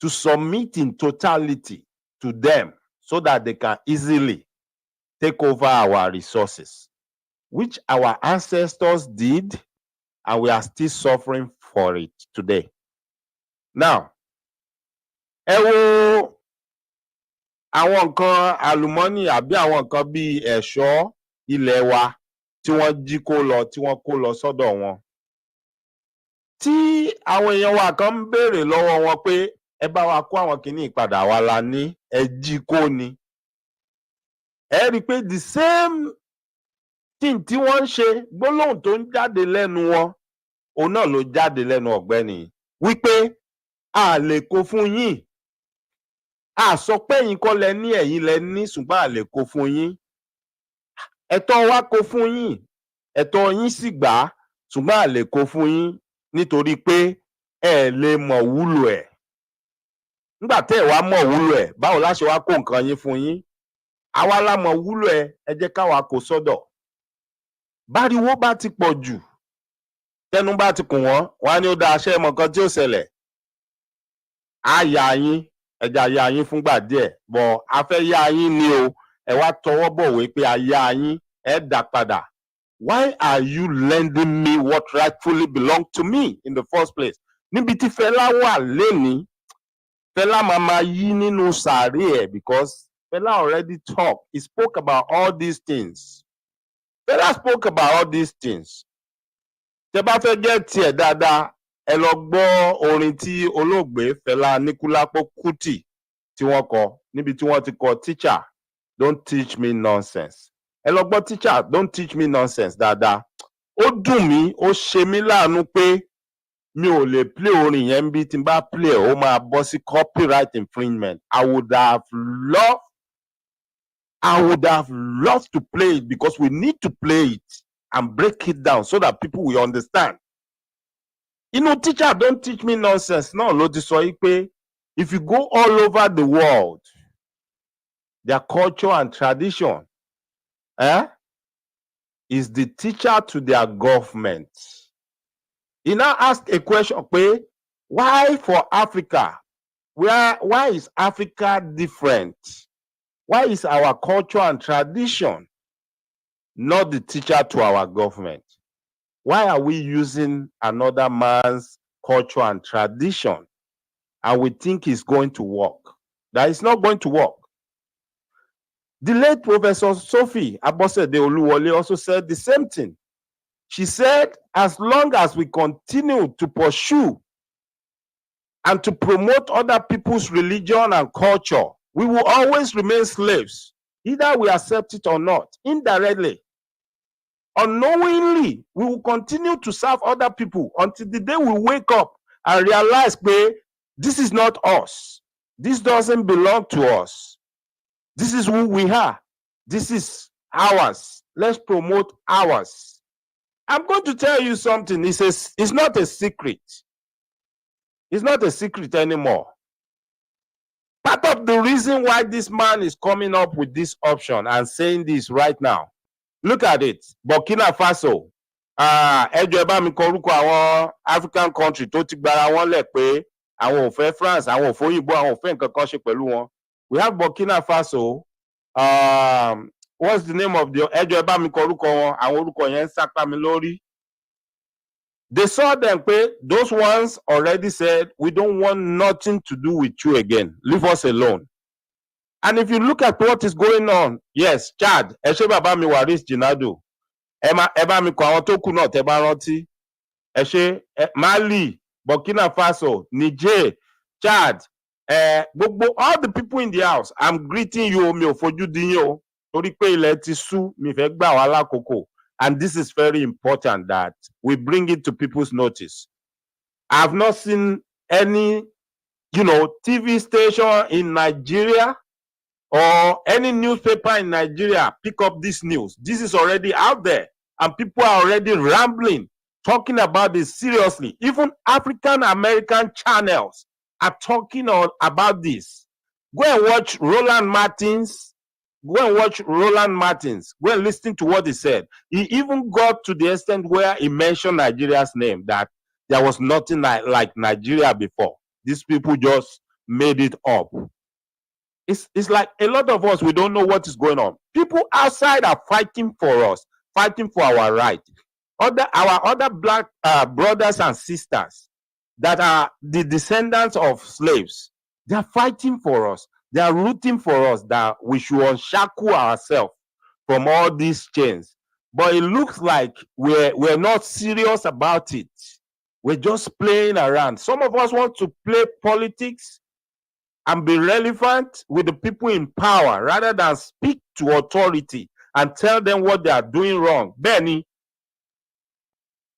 to submit in totality to them so that they can easily take over our resources, which our ancestors did, and we are still suffering for it today. Now, ẹ wo àwọn nǹkan àlùmọ́nì àbí àwọn nǹkan bíi ẹ̀ṣọ́ ilẹ̀ wa tí wọ́n jí kó lọ, tí wọ́n kó lọ sọ́dọ̀ wọn. Tí àwọn èèyàn wa kan ń béèrè lọ́wọ́ wọn pé ẹ bá wa kó àwọn kìíní ìpadà wa la ní, ẹ jí kó ni. Ẹ rí i pé the same thing tí wọ́n ń ṣe, gbólóhùn tó ń jáde lẹ́nu wọn, òun náà ló jáde lẹ́nu ọ̀gbẹ́ni wípé a lè kó fún yín. A sọ pé ẹ̀yin kọ́ lẹ ní, ẹ̀yin lẹ ní, ṣùgbọ́n a lè kó fún yín. Ẹ̀tọ́ wa kó fún yín, ẹ̀tọ́ yín sì gbà á, ṣùgbọ́n a lè kó fún yín nítorí pé ẹ lè mọ̀ wúlò ẹ̀. Nígbà tẹ́ ẹ̀ wá mọ̀ wúlò ẹ̀, báwo la ṣe wá kó nǹkan yín fún yín? Àwa la mọ̀ wúlò ẹ̀, ẹ jẹ́ káwa kó sọ́dọ̀. Báriwo bá ti pọ̀ jù, tẹnu bá ti kùn wọ́n, wọ́n á ní ó dáa, ṣé ẹ mọ̀ nǹkan tí ó ṣẹlẹ̀? Á yá yín, ẹja yá yín fúngbà díẹ̀, bọ̀ a fẹ́ yá yín ni o, ẹ wá tọwọ́ bọ̀wé pé a yá yín, ẹ dá padà. Why are you lending me what rightfully belonged to me in the first place? Níbi tí Fẹlá wà lénìí, Fẹlá máa máa yí nínú sàárè ẹ̀ because Fẹlá already talked. He spoke about all these things. Fẹlá spoke about all these things. Tẹ́ bá fẹ́ jẹ́ tiẹ̀ dáadáa, ẹ lọ gbọ́ orin tí olóògbé Fẹlá Aníkúlápó Kútì tí wọ́n kọ, níbi tí wọ́n ti kọ Teacher, don't teach me nonsense. Ẹ lọ gbọ́ Teacher, don't teach me nonsense dáadáa. Ó dùn mí, ó ṣe mí láàánú pé mi ò lè play orin yẹn bí tí n bá play ó máa bọ́ sí copyright infringement. I would have loved to play it because we need to play it and break it down so that people will understand. Teacher, don't teach me nonsense. No, ló ti sọ yìí pé if you go all over the world, their culture and tradition is the teacher to their government. He now asked a question, why for Africa? Why is Africa different? Why is our culture and tradition not the teacher to our government? Why are we using another man's culture and tradition and we think it's going to work? That is not going to work. The late Professor Sophie Abosede Oluwole also said the same thing. She said, as long as we continue to pursue and to promote other people's religion and culture, we will always remain slaves. Either we accept it or not, indirectly. Unknowingly, we will continue to serve other people until the day we wake up and realize, this is not us. This doesn't belong to us. This is who we are. This is ours. Let's promote ours. I'm going to tell you something. It's not a secret. It's not a secret anymore. Part of the reason why this man is coming up with this option and saying this right now, look at it. Burkina Faso, ẹjọ́ ẹ bá mi kọ orúkọ àwọn African country tó ti gbara wọn lẹ̀ pé àwọn ò fẹ́ France, àwọn ò fẹ́ òyìnbó, àwọn ò fẹ́ nǹkan kan ṣe pẹ̀lú wọn. We have Burkina Faso. What's the name of the ẹjọ́ ẹ bá mi kọ orúkọ wọn? Àwọn orúkọ yẹn ń sápá mi lórí. They saw them, those ones already said, we don't want nothing to do with you again. Leave us alone. And if you look at what is going on, yes, Chad, ẹ ṣé bàbá mi Waris Jinadu, ẹ bá mi kọ àwọn tó kù náà tẹ́ bá rántí. Ẹ ṣé Mali, Burkina Faso, Niger, Chad, all the people in the house, I'm greeting you, mi ò fojú di yín o, torí pé ilẹ̀ ti ṣú, mi fẹ́ gbà wá lákòókò. And this is very important that we bring it to people's notice. I've not seen any, TV station in Nigeria or any newspaper in Nigeria pick up this news. This is already out there and people are already rambling, talking about this seriously. Even African American channels are talking about this. Go and watch Roland Martins. Go and watch Roland Martins. Go and listen to what he said. He even got to the extent where he mentioned Nigeria's name, that there was nothing like Nigeria before. These people just made it up. It's like a lot of us, we don't know what is going on. People outside are fighting for us, fighting for our right. Our other black brothers and sisters that are the descendants of slaves, they are fighting for us. They are rooting for us that we should unshackle ourselves from all these chains. But it looks like we're not serious about it. We're just playing around. Some of us want to play politics and be relevant with the people in power rather than speak to authority and tell them what they are doing wrong. Benny,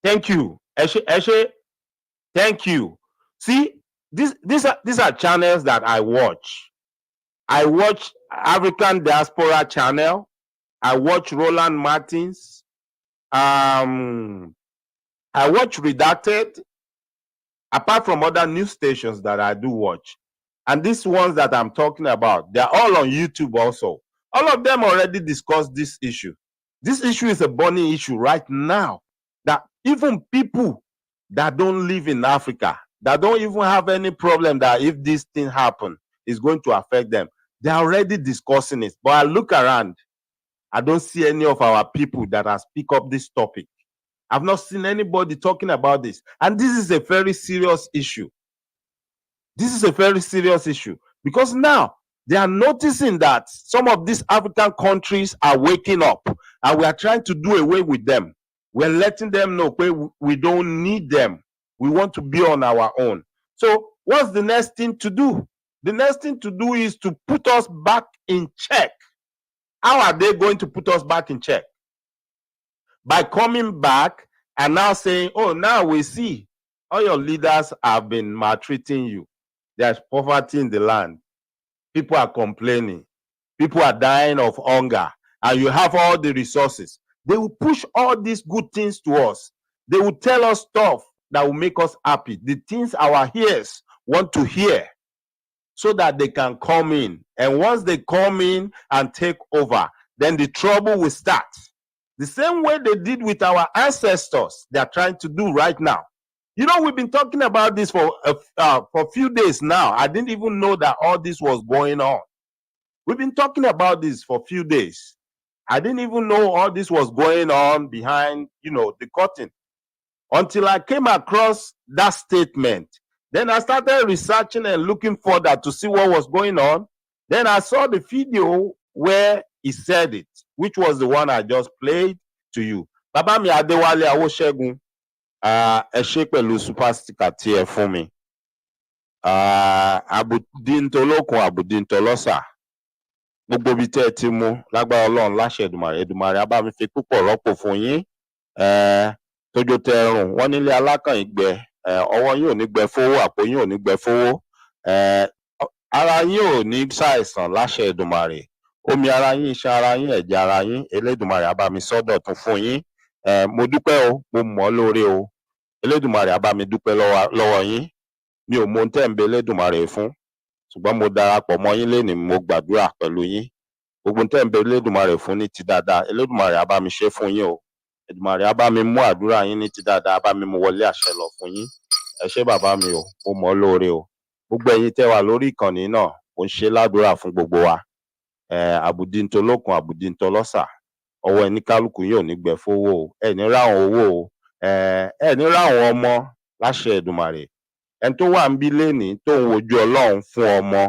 thank you. Eshe, thank you. See, these are channels that I watch. I watch African Diaspora Channel. I watch Roland Martins. I watch Redacted, apart from other news stations that I do watch. And these ones that I'm talking about, they're all on YouTube also. All of them already discussed this issue. This issue is a burning issue right now, that even people that don't live in Africa, that don't even have any problem that if this thing happen, is going to affect them. They're already discussing it. But I look around, I don't see any of our people that have speak up this topic. I've not seen anybody talking about this. And this is a very serious issue. This is a very serious issue because now they are noticing that some of these African countries are waking up and we are trying to do away with them. We're letting them know we don't need them. We want to be on our own. So what's the next thing to do? The next thing to do is to put us back in check. How are they going to put us back in check? By coming back and now saying, oh, now we see all your leaders have been maltreating you. There's poverty in the land. People are complaining. People are dying of hunger. And you have all the resources. They will push all these good things to us. They will tell us stuff that will make us happy. The things our ears want to hear so that they can come in. And once they come in and take over, then the trouble will start. The same way they did with our ancestors, they are trying to do right now. You know, we've been talking about this for a few days now. I didn't even know that all this was going on. We've been talking about this for a few days. I didn't even know all this was going on behind, the curtain until I came across that statement. Then I started researching and looking further to see what was going on. Then I saw the video where he said it, which was the one I just played to you. Baba mi Adewale Awosegun. Ẹ ṣé pẹ̀lú super sticker tí ẹ fún mi. Àbùdíntolókun àbùdíntolọ́sà. Gbogbo ibi tẹ́ ẹ ti mú lágbára Ọlọ́run láṣẹ Èdùmàrè á bá mi fi púpọ̀ rọ́pò fún yín. Tójó tẹrùn wọ́n nílé alákàn ìgbẹ́. Ọwọ́ yín ò ní gbẹ fówó, àpò yín ò ní gbẹ fówó. Ara yín ò ní ṣàìsàn láṣẹ Èdùmàrè. Omi ara yín, iṣan ara yín, ẹ̀jẹ̀ ara yín, Elédùmarè á bá mi sọ́dọ̀tun fún yín. Mo dúpẹ́ o, mo mọ̀ ọ́ lóore o. Elédùmarè á bá mi dúpẹ́ lọ́wọ́ yín. Mi ò mọ ohun tẹ́ ń bẹ Elédùmarè fún. Ṣùgbọ́n mo darapọ̀ mọ́ yín lénìí, mo gbàdúrà pẹ̀lú yín. Gbogbo ohun tẹ́ ń bẹ Elédùmarè fún ní ti dáadáa. Elédùmarè á bá mi ṣe fún yín o. Èdùmarè á bá mi mú àdúrà yín ní ti dáadáa, á bá mi mú wọlé àṣẹ lọ fún yín. Ẹ ṣé bàbá mi o, mo mọ̀ ọ́ lóore o. Gbogbo ẹ̀yin tẹ́ wà lórí ìkànnì náà, mo ń ṣe ládùúrà fún gbogbo wa. Àbùdíntolókun àbùdíntolọ́sà. Ọwọ́ ẹni kálukú yóò ní gbẹ fówó o. Ẹ ní ráwọn owó o. Ẹ ní ráwọn ọmọ láṣẹ Èdùmàrè. Ẹni tó wà ń bí lénìí tó ń wojú Ọlọ́run fún ọmọ.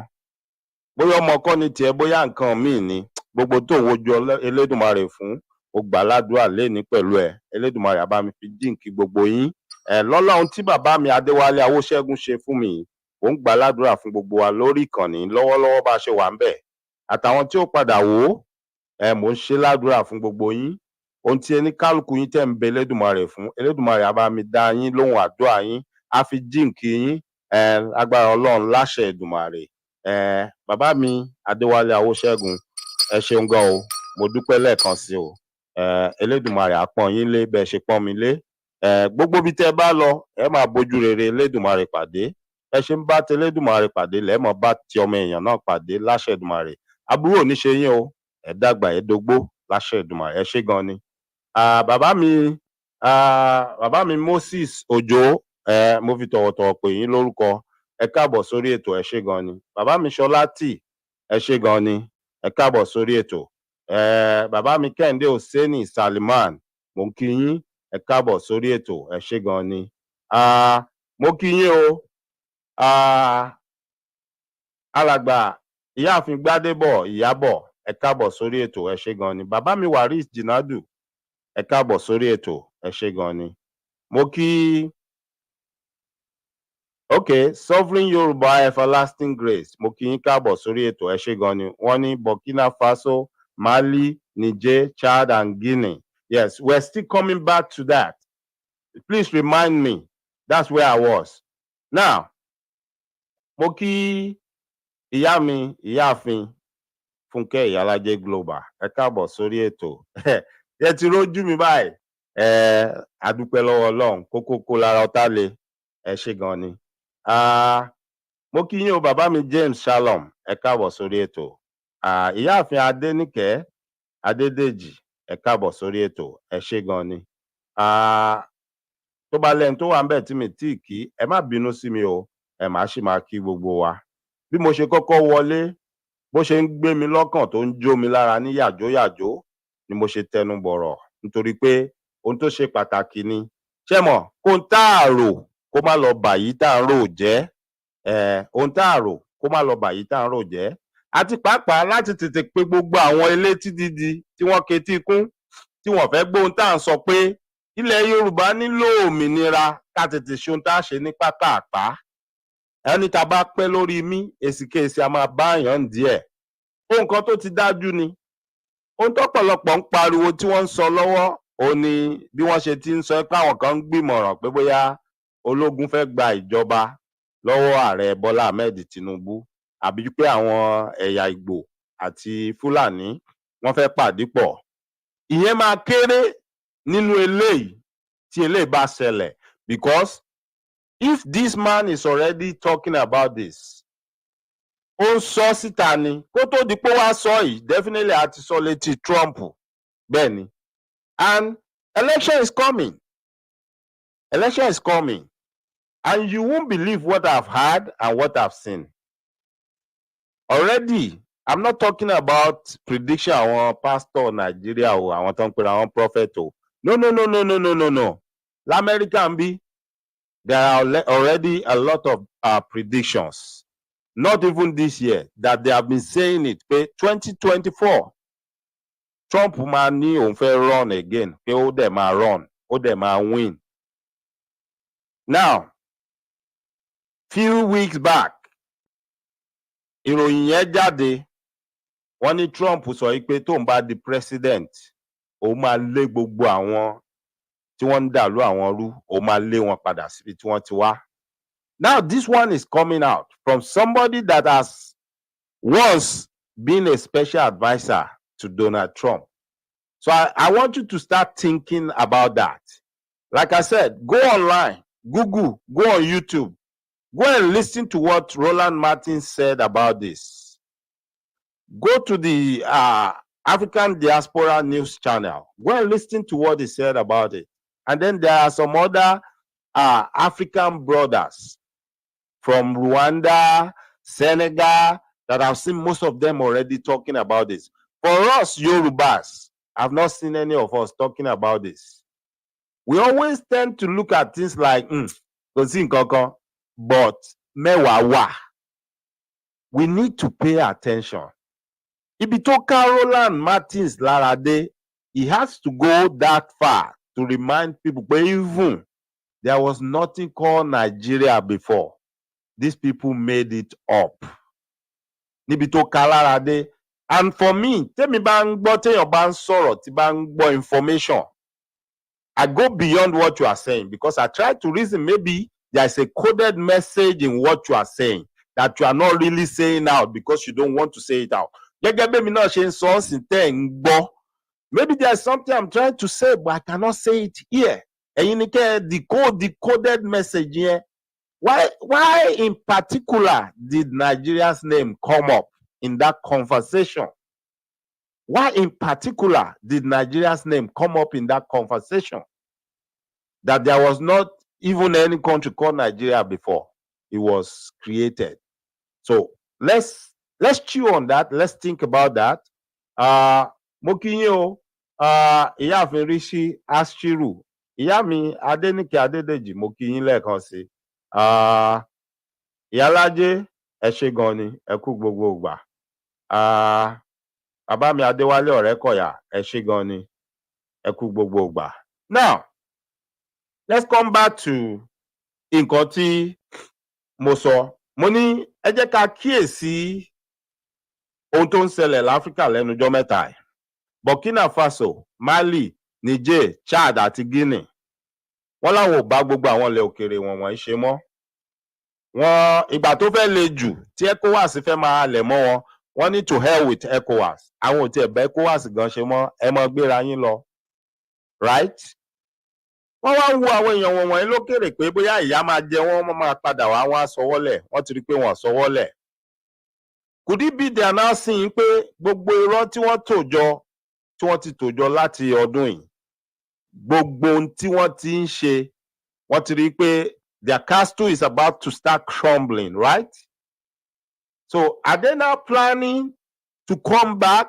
Bóyá ọmọ kọ́ ni tiẹ̀, bóyá nǹkan míì ni. Gbogbo tó ń wojú Elédùmarè fún, ó gbà ládùúrà lénìí pẹ̀lú ẹ. Elédùmarè á bá mi fi jíǹkí gbogbo yín. Lọ́lọ́run tí bàbá mi Adéwálé Awóṣẹ́gun ṣe fún mi, ó ń gbà ládùúrà fún gbogbo wa lórí ìkànnì lọ́wọ́lọ́wọ́ bá ṣe wà ń bẹ̀. Àtàwọn tí ó padà wò ó, mò ń ṣe ládùúrà fún gbogbo yín. Ohun tí ẹni kálukú yín tẹ́ ń bẹ Elédùmarè fún, Elédùmarè á bá mi dá yín lóhùn àdúrà yín, á fi jíǹkí yín, agbára Ọlọ́run láṣẹ Èdùmàrè. Bàbá mi Adéwálé Awóṣẹ́gun, ẹ ṣeun gan o, mo dúpẹ́ lẹ́ẹ̀kan sí o. Elédùmarè á pọ́n yín lé bẹ́ẹ̀ ṣe pọ́n mi lé. Gbogbo bí tẹ́ bá lọ, ẹ máa bójú rere Elédùmarè pàdé. Ẹ ṣe ń bá ti Elédùmarè pàdé, lẹ́ẹ̀mọ́ bá ti ọmọ èèyàn náà pàdé láṣẹ Èdùmàrè. Àbúrò ní ṣe yín o, ẹ dàgbà ẹ dógbó láṣẹ Èdùmàrè. Ẹ ṣé gan ni. Bàbá mi Moses Òjó, mo fi tọ̀wọ̀tọ̀wọ̀ pè yín lórúkọ. Ẹ káàbọ̀ sórí ètò, ẹ ṣé gan ni. Bàbá mi Ṣọlátì, ẹ ṣé gan ni. Ẹ káàbọ̀ sórí ètò. Bàbá mi Kẹ́hìndé Hosseini Salman, mo ń kí yín. Ẹ káàbọ̀ sórí ètò. Ẹ ṣé gan ni. Mo kí yín o. Alàgbà Ìyáàfin Gbádébọ̀ Ìyábọ̀, ẹ káàbọ̀ sórí ètò. Ẹ ṣé gan ni. Bàbá mi Waris Jinadu, ẹ káàbọ̀ sórí ètò. Ẹ ṣé gan ni. Mo kí Sovereign Yorùbá Everlasting Grace, mo kí yín káàbọ̀ sórí ètò. Ẹ ṣé gan ni. Wọ́n ní Burkina Faso, Mali, Niger, Chad and Guinea. Yes, we're still coming back to that. Please remind me. That's where I was. Now, mo kí ìyá mi Ìyáàfin Fúnkẹ́ Ìyálájé Global, ẹ káàbọ̀ sórí ètò. Ẹ ti rójú mi báyìí. Adúpẹ́ lọ́wọ́ Ọlọ́run, kókó lára ọ̀tá le. Ẹ ṣé gan ni. Mo kí yín o bàbá mi James Shalom, ẹ káàbọ̀ sórí ètò. Ìyáàfin Adéníkẹ́ Adédèjì, ẹ káàbọ̀ sórí ètò. Ẹ ṣé gan ni. Tó bá lẹ́ni tó wà ńbẹ̀ tí mi tíì kí, ẹ má bínú sí mi o. Ẹ má sì máa kí gbogbo wa. Bí mo ṣe kọ́kọ́ wọlé, bó ṣe ń gbé mi lọ́kàn tó ń jó mi lára ní yàjóyàjó ni mo ṣe tẹnu bọ̀rọ̀, nítorí pé ohun tó ṣe pàtàkì ni. Ṣé mọ̀, kó ń tá àrò kó má lọ bàyí tá à ń rò jẹ́. Ohun tá àrò kó má lọ bàyí tá à ń rò jẹ́. Àti pàápàá láti tètè pe gbogbo àwọn elétí dídi tí wọ́n ketí ikún, tí wọ́n fẹ́ gbóhun tá à ń sọ pé ilẹ̀ Yorùbá nílò òmìnira, ká tètè ṣe ohun tá a ṣe ní pápápá. Ẹni tá bá pẹ́ lórí mí, èsìkéèsì a máa bá èèyàn díẹ̀. Ohun kan tó ti dájú ni. Ohun tọ́pọ̀lọpọ̀ ń pariwo tí wọ́n ń sọ lọ́wọ́, òun ni bí wọ́n ṣe ti ń sọ pé àwọn kan ń gbìmọ̀ràn pé bóyá ológun fẹ́ gba ìjọba lọ́wọ́ ààrẹ Bọ́lá Ahmed Tinubu, àbí pé àwọn ẹ̀yà Ìgbò àti Fúlàní wọ́n fẹ́ pàdé pọ̀. Ìyẹn máa kéré nínú eléyìí tí eléyìí bá ṣẹlẹ̀, because if this man is already talking about this, ó ń sọ síta ni, kó tó di pé wá sọ yìí, definitely a ti sọ létí Trump. Bẹ́ẹ̀ ni. And election is coming. Election is coming. And you won't believe what I've heard and what I've seen. Already, I'm not talking about prediction àwọn pastor Nigeria o, àwọn tó ń pera àwọn prophet o. No. L'America ń bí, there are already a lot of predictions. Not even this year, that they have been saying it. Pé 2024, Trump máa ní òun fẹ́ run again, pé ó dẹ̀ máa run, ó dẹ̀ máa win. Now, few weeks back, ìròyìn yẹn jáde, wọ́n ní Trump sọ pé tóun bá di president, òun máa lé gbogbo àwọn tí wọ́n ń dàlú àwọn rú, òun máa lé wọn padà síbi tí wọ́n ti wá. Now, this one is coming out from somebody that has once been a special advisor to Donald Trump. So I want you to start thinking about that. Like I said, go online, Google, go on YouTube, go and listen to what Roland Martin said about this. Go to the African Diaspora News Channel. Go and listen to what he said about it. And then there are some other African brothers from Rwanda, Senegal, that I've seen most of them already talking about this. For us, Yorubas, I've not seen any of us talking about this. We always tend to look at things like, but mewawa. We need to pay attention. Ibi tó ká Roland Martins lárade, he has to go that far to remind people, but even there was nothing called Nigeria before. These people made it up. Níbi tó ká lárade. And for me, tẹ́mi bá ń gbọ́ téèyàn bá ń sọ̀rọ̀ tí bá ń gbọ́ information, I go beyond what you are saying, because I try to reason maybe there is a coded message in what you are saying that you are not really saying out because you don't want to say it out. Gẹ́gẹ́ bí mi náà ṣe ń sọ ọ́sìn tẹ́ ń gbọ́. Maybe there is something I'm trying to say, but I cannot say it here. Ẹ̀yin ni kẹ́ decoded message yẹn. Why in particular did Nigeria's name come up in that conversation? Why in particular did Nigeria's name come up in that conversation? That there was not even any country called Nigeria before it was created. So let's Let's chew on that. Let's think about that. Mo kí yín o, ìyáàfin Rishi Ashiru, ìyá mi Adéníkè Adédèjì, mo kí yín lẹ́ẹ̀kan sí. Ìyálájé, ẹ ṣé gan ni, ẹ kú gbogbo ìgbà. Bàbá mi Adéwálé Ọ̀rẹ́kọ̀yà, ẹ ṣé gan ni, ẹ kú gbogbo ìgbà. Now, let's come back to nǹkan tí mo sọ. Mo ní ẹ jẹ́ ká kíyèsí ohun tó ń ṣẹlẹ̀ l'Áfíríkà lẹ́nujọ́ mẹ́ta yìí. Burkina Faso, Mali, Niger, Chad àti Guinea. Wọ́n láwọn ò bá gbogbo àwọn ilẹ̀ òkèèrè wọ̀nyí ṣe mọ́. Wọ́n ìgbà tó fẹ́ le jù tí ECOWAS fẹ́ máa lẹ̀ mọ́ wọn, wọ́n ní to hell with ECOWAS. Àwọn ò tiẹ̀ bá ECOWAS gan ṣe mọ́, ẹ mọ́ gbéra yín lọ. Right? Wọ́n wá ń wo àwọn èèyàn wọ̀nyí lókèrè pé bóyá ìyà máa jẹ wọ́n máa padà wá wọ́n á sọwọ́lẹ̀. Wọ́n ti rí pé wọ́n sọwọ́lẹ̀. Could it be they are now seeing pé gbogbo irọ́ tí wọ́n tò jọ tí wọ́n ti tò jọ láti ọdún yìí, gbogbo ohun tí wọ́n ti ń ṣe, wọ́n ti rí pé their castle is about to start crumbling, right? So are they now planning to come back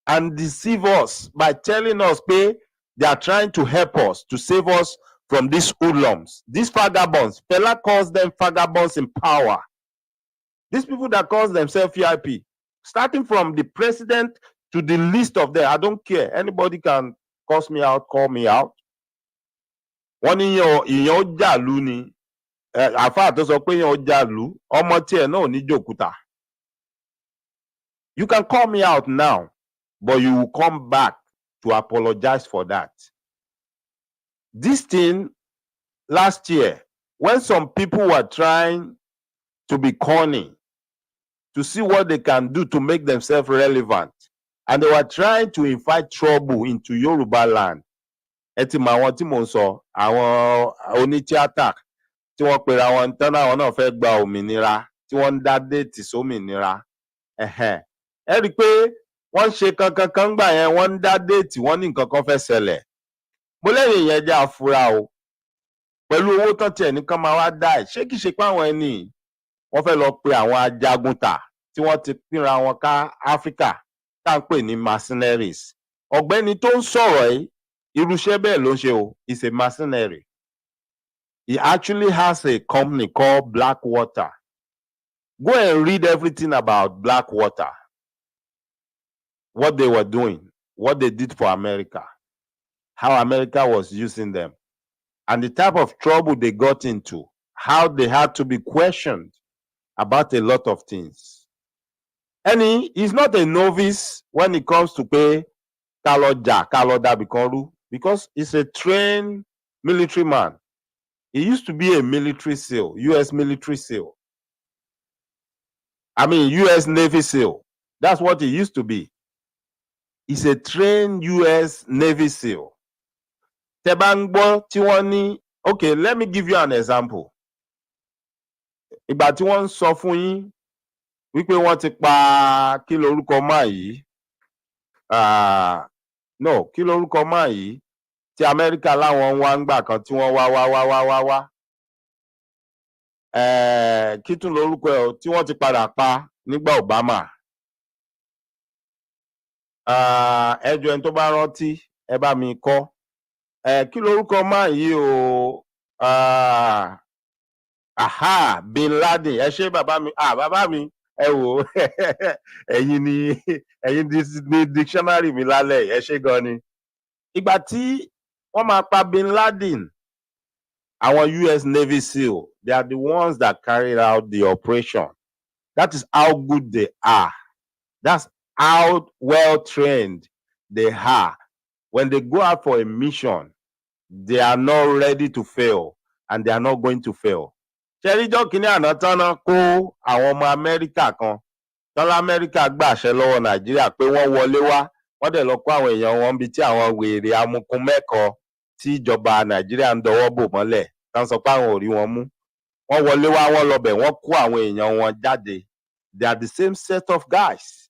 and deceive us by telling us pé they are trying to help us, to save us from these hoodlums, these vagabonds? Fela calls them vagabonds in power. These people that calls themselves VIP, starting from the president to the least of them, I don't care. Anybody can curse me out, call me out. Wọ́n ní ìyẹn ó jàlú ni. Àfáà tó sọ pé ìyẹn ó jàlú, ọmọ tiẹ̀ náà ò ní jòkúta. You can call me out now, but you will come back to apologize for that. This thing last year, when some people were trying to be cunning, to see what they can do to make themselves relevant, and they were trying to invite trouble into Yoruba land. Ẹ ti mọ àwọn tí mò ń sọ, àwọn onítíátà tí wọ́n pera wọn tán náà, àwọn náà fẹ́ gba òmìnira, tí wọ́n ń dá déètì sómìnira. Ẹ rí i pé wọ́n ń ṣe kankan gbà yẹn, wọ́n ń dá déètì, wọ́n ní nǹkan kan fẹ́ ṣẹlẹ̀. Mo lẹ́yìn yẹn jẹ́ àfúrá o. Pẹ̀lú owó tán tiẹ̀ nìkan máa wá dá ẹ̀. Ṣé kìí ṣe pé àwọn ẹni wọ́n fẹ́ lọ pe àwọn ajagunta tí wọ́n ti pínra wọn ká Áfíríkà tá ń pè ní mercenaries? Ọ̀gbẹ́ni tó ń sọ̀rọ̀ yìí, irúṣẹ́ bẹ́ẹ̀ ló ń ṣe o. He's a mercenary. He actually has a company called Blackwater. Go and read everything about Blackwater. What they were doing, what they did for America, how America was using them, and the type of trouble they got into, how they had to be questioned about a lot of things. And he's not a novice when it comes to pay Kaloda, because he's a trained military man. He used to be a military SEAL, U.S. military SEAL. I mean, U.S. Navy SEAL. That's what he used to be. He's a trained U.S. Navy SEAL. Tebangbo Tiwani. Okay, let me give you an example. Ìgbà tí wọ́n ń sọ fún yín wípé wọ́n ti pa kí lorúkọ máa yìí. No, kí lorúkọ máa yìí tí Amẹ́ríkà láwọn wá ń gbà kan tí wọ́n wá. Kí tún lorúkọ ẹ̀ tí wọ́n ti padà pa nígbà Obama. Ẹjọ́ ẹni tó bá rántí ẹ bá mi kọ. Kí lorúkọ máa yìí o? Bin Laden. Ẹ ṣé bàbá mi. Bàbá mi ẹ wò ẹ̀yin ni dictionary mi lálẹ́, ẹ ṣé gan ni. Ìgbà tí wọ́n máa pa Bin Laden, àwọn US Navy SEAL, they are the ones that carried out the operation. That is how good they are. That's how well trained they are. When they go out for a mission, they are not ready to fail, and they are not going to fail. Ṣẹ́ríjọ́ kìíní àná tán náà kó àwọn ọmọ Amẹ́ríkà kan. Tọ́lá Amẹ́ríkà gbàṣẹ lọ́wọ́ Nàìjíríà pé wọ́n wọlé wá. Wọ́n dẹ̀ lọ kó àwọn èèyàn wọn bí tí àwọn wèrè amukun mẹ́kọ̀ọ́ tí ìjọba Nàìjíríà ń dọwọ́ bò mọ́lẹ̀. Tán sọ pé àwọn ò rí wọn mú. Wọ́n wọlé wá, wọ́n lọ bẹ̀, wọ́n kó àwọn èèyàn wọn jáde. They are the same set of guys.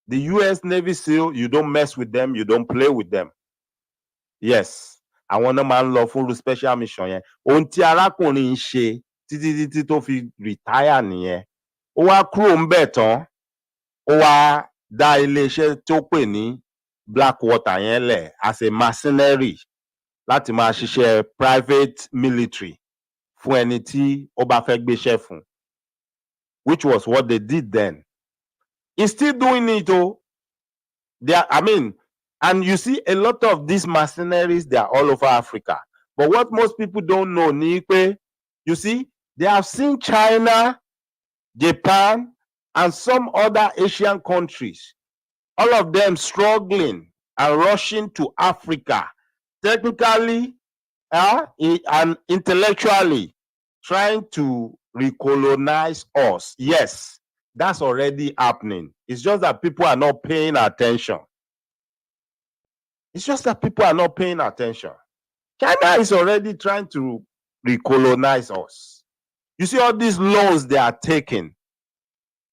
The US Navy SEAL, you don't mess with them, you don't play with them. Yes, àwọn náà máa ń lọ fún special mission yẹn. Ohun tí arákùnrin ń ṣe títí tó fi retire nìyẹn. ó wá kúrò ń bẹ̀ tán ó wá dá iléeṣẹ́ tó pè ní Blackwater yẹn lẹ̀ as a mercenary láti máa ṣiṣẹ́ private military fún ẹni tí ó bá fẹ́ gbéṣẹ́ fún, which was what they did then. He's still doing it, oh. And you see a lot of these mercenaries, they are all over Africa. But what most people don't know, you see, they have seen China, Japan, and some other Asian countries, all of them struggling and rushing to Africa, technically and intellectually, trying to recolonize us. Yes, that's already happening. It's just that people are not paying attention. It's just that people are not paying attention. China is already trying to recolonize us. You see all these loans they are taking.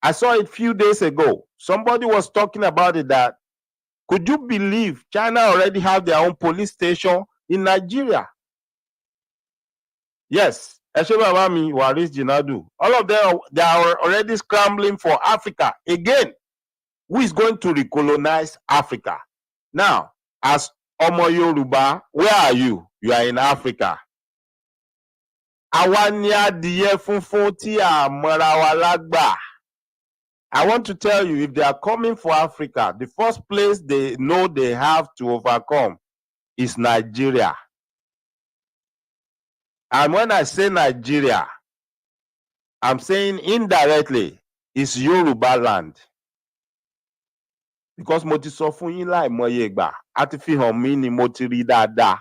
I saw it a few days ago. Somebody was talking about it, that could you believe China already have their own police station in Nigeria? Yes, Eshebamami, Waris Jinadu, all of them, they are already scrambling for Africa. Again, who is going to recolonize Africa? Now, as Omo Yoruba, where are you? You are in Africa. Awanya diye funfun ti amara wa lagba. I want to tell you, if they are coming for Africa, the first place they know they have to overcome is Nigeria. And when I say Nigeria, I'm saying indirectly, it's Yoruba land. Because mo ti sọ fún yín láìmọye ìgbà, a ti fi hàn mí ni mo ti rí dáadáa.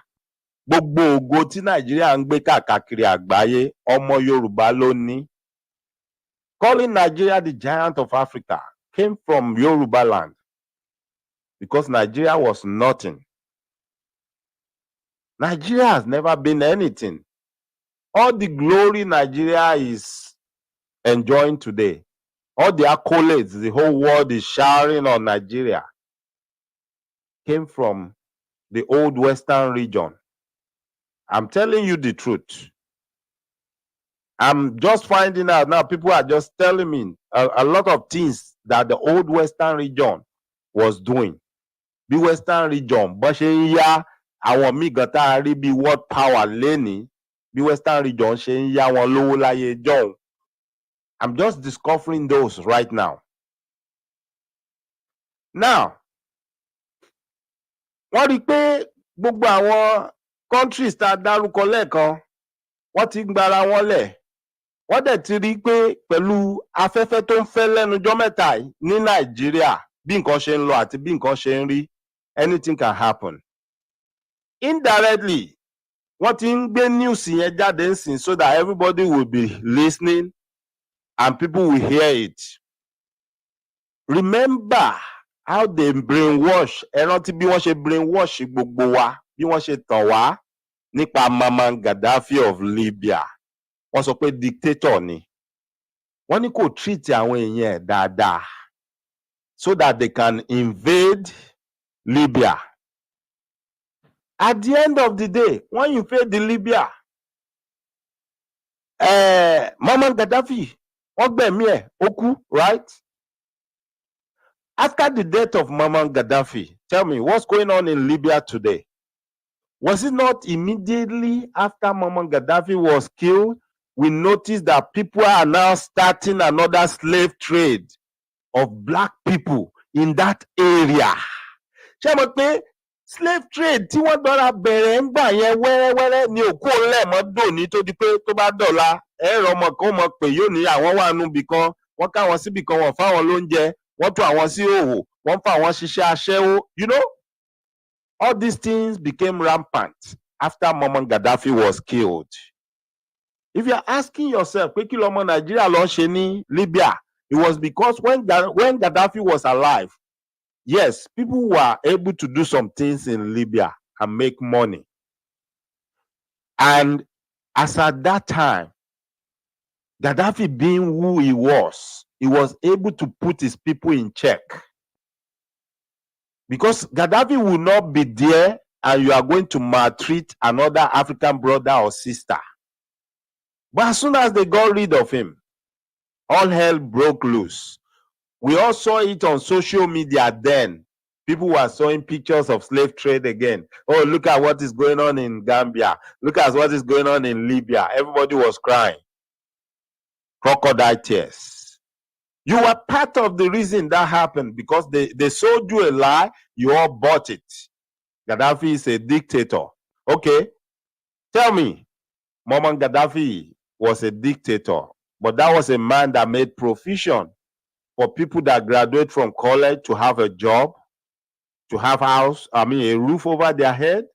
Gbogbo ògo tí Nàìjíríà ń gbé káàkiri àgbáyé, ọmọ Yorùbá ló ní. Calling Nigeria the giant of Africa came from Yoruba land, because Nigeria was nothing. Nigeria has never been anything. All the glory Nigeria is enjoying today, all the accolades the whole world is showering on Nigeria, came from the old Western region. I'm telling you the truth. I'm just finding out now, people are just telling me a lot of things that the old Western region was doing. The Western region, bó ṣe ń yá àwọn míì gan tá a rí bí world power lénìí, bí Western region ṣe ń yá wọn lówó láyé jọ̀hún. I'm just discovering those right now. Now, wọ́n rí i pé gbogbo àwọn countries tá a dárúkọ lẹ́ẹ̀kan, wọ́n ti ń gbára wọn lẹ̀. Wọ́n dẹ̀ ti rí i pé pẹ̀lú afẹ́fẹ́ tó ń fẹ́ lẹ́nujọ́ mẹ́ta yìí ní Nàìjíríà, bí nǹkan ṣe ń lọ àti bí nǹkan ṣe ń rí, anything can happen. Indirectly, wọ́n ti ń gbé news yẹn jáde ńsìn so that everybody will be listening and people will hear it. Remember how they brainwash, ẹ rántí bí wọ́n ṣe brainwash gbogbo wa, bí wọ́n ṣe tàn wá nípa Muammar Gaddafi of Libya. Wọ́n sọ pé dictator ni. Wọ́n ní kò treat àwọn èèyàn ẹ̀ dáadáa so that they can invade Libya. At the end of the day, when you invade the Libya, Muammar Gaddafi, wọ́n gbẹ̀mí ẹ̀, ó kú, right? After the death of Muammar Gaddafi, tell me, what's going on in Libya today? Was it not immediately after Muammar Gaddafi was killed, we noticed that people are now starting another slave trade of black people in that area? Ṣé mo pé slave trade tí wọ́n dọ́ra bẹ̀rẹ̀ ń gbà yẹn wẹ́rẹ́wẹ́rẹ́ ni òkú ọ̀lẹ́mọ̀ dòní tó di pé tó bá dọ̀la ẹ̀rọ ọmọ kan mọ̀ pé yóò ní àwọn wà nù bì kan, wọ́n káwọn síbì kan, wọ́n fáwọn lóúnjẹ, wọ́n tú àwọn sí òwò, wọ́n fà wọ́n ṣiṣẹ́ aṣẹ́wó. You know, all these things became rampant after Muammar Gaddafi was killed. If you're asking yourself, pé kí lọmọ Nàìjíríà lọ ṣe ní Libya, it was because when Gaddafi was alive, yes, people were able to do some things in Libya and make money. And as at that time, Gaddafi being who he was able to put his people in check. Because Gaddafi will not be there and you are going to maltreat another African brother or sister. But as soon as they got rid of him, All hell broke loose. We all saw it on social media then. People were showing pictures of slave trade again. Oh, look at what is going on in Gambia. Look at what is going on in Libya. Everybody was crying. Crocodile tears. You were part of the reason that happened because they sold you a lie. You all bought it. Gaddafi is a dictator. Okay, tell me, Muammar Gaddafi was a dictator, but that was a man that made provision for people that graduate from college to have a job, to have a roof over their head.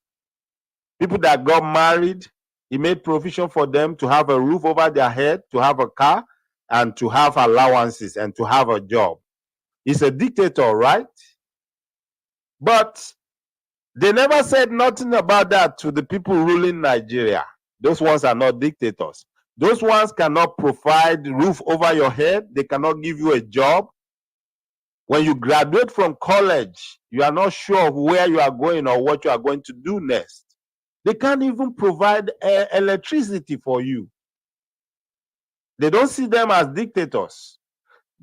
People that got married, he made provision for them to have a roof over their head, to have a car, and to have allowances and to have a job. He's a dictator, right? But they never said nothing about that to the people ruling Nigeria. Those ones are not dictators. Those ones cannot provide roof over your head. They cannot give you a job. When you graduate from college, you are not sure of where you are going or what you are going to do next. They can't even provide electricity for you. They don't see them as dictators.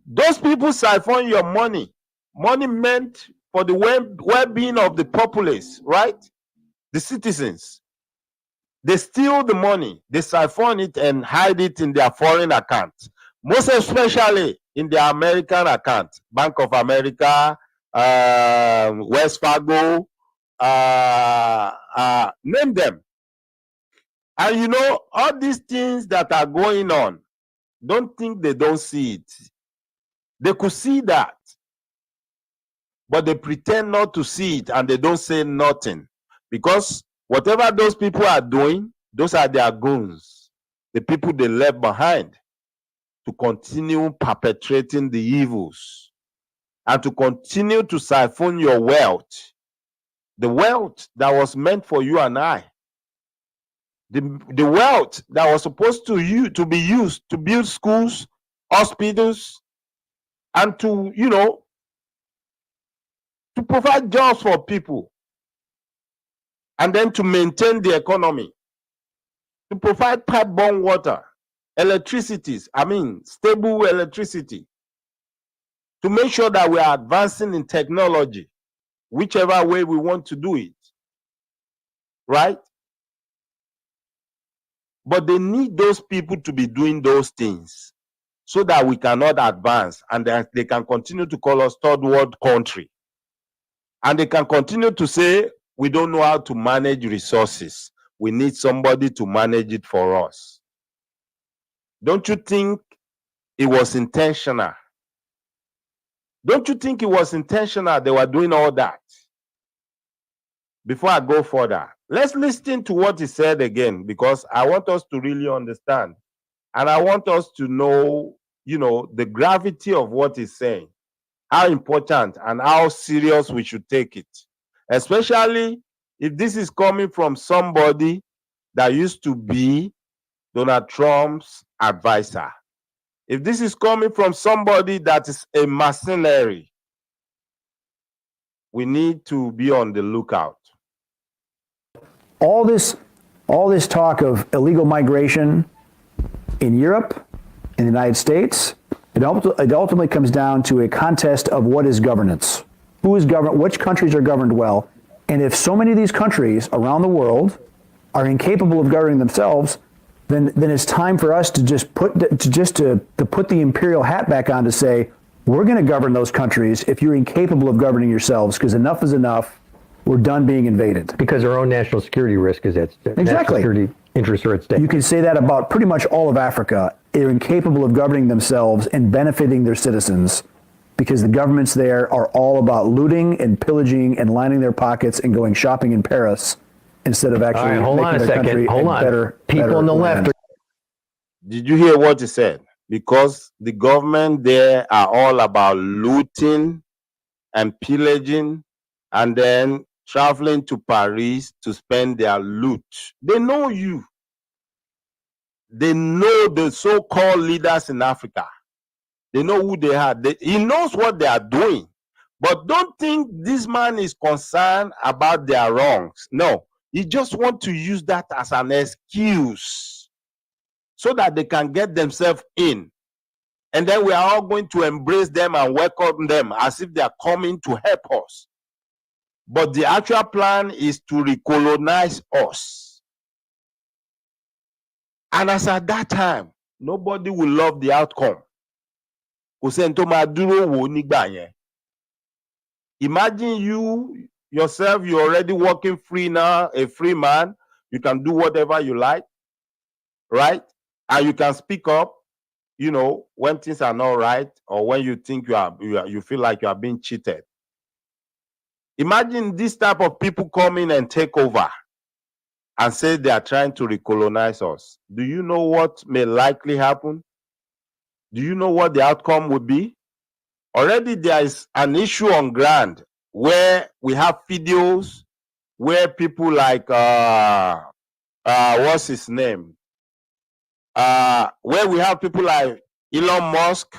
Those people siphon your money. Money meant for the well-being of the populace, right? The citizens. They steal the money, they siphon it and hide it in their foreign accounts, most especially in their American account, Bank of America, Wells Fargo, name them. And you know, all these things that are going on, don't think they don't see it. They could see that, but they pretend not to see it and they don't say nothing. Because whatever those people are doing, those are their goons, the people they left behind to continue perpetrating the evils and to continue to siphon your wealth, the wealth that was meant for you and I, the wealth that was supposed to be used to build schools, hospitals, and to, you know, to provide jobs for people, and then to maintain the economy, to provide pipe-borne water, electricity, stable electricity, to make sure that we are advancing in technology, whichever way we want to do it, right? But they need those people to be doing those things so that we cannot advance, and that they can continue to call us third world country. And they can continue to say, we don't know how to manage resources. We need somebody to manage it for us. Don't you think it was intentional? Don't you think it was intentional they were doing all that? Before I go further, let's listen to what he said again, because I want us to really understand. And I want us to know, you know, the gravity of what he's saying, how important and how serious we should take it. Especially if this is coming from somebody that used to be Donald Trump's advisor. If this is coming from somebody that is a mercenary, we need to be on the lookout. All this talk of illegal migration in Europe, in the United States, it ultimately comes down to a contest of what is governance. Who is governed? Which countries are governed well? And if so many of these countries around the world are incapable of governing themselves, then it's time for us to just put the imperial hat back on to say, we're going to govern those countries if you're incapable of governing yourselves, because enough is enough. We're done being invaded. Because our own national security risk is at stake. Exactly. National security interests are at stake. You can say that about pretty much all of Africa. They're incapable of governing themselves and benefiting their citizens because the governments there are all about looting and pillaging and lining their pockets and going shopping in Paris instead of actually making their country better. People on the left. Did you hear what he said? Because the government there are all about looting and pillaging and then traveling to Paris to spend their loot. They know you. They know the so-called leaders in Africa. They know who they are. He knows what they are doing. But don't think this man is concerned about their wrongs. No, he just wants to use that as an excuse so that they can get themselves in. And then we are all going to embrace them and welcome them as if they are coming to help us. But the actual plan is to recolonize us. And as at that time, nobody will love the outcome. Imagine you yourself, you're already working free now, a free man. You can do whatever you like, right? And you can speak up, you know, when things are not right, or when you think you feel like you are being cheated. Imagine this type of people come in and take over and say they are trying to recolonize us. Do you know what may likely happen? Do you know what the outcome would be? Already there is an issue on ground where we have videos where people like what's his name? Where we have people like Elon Musk,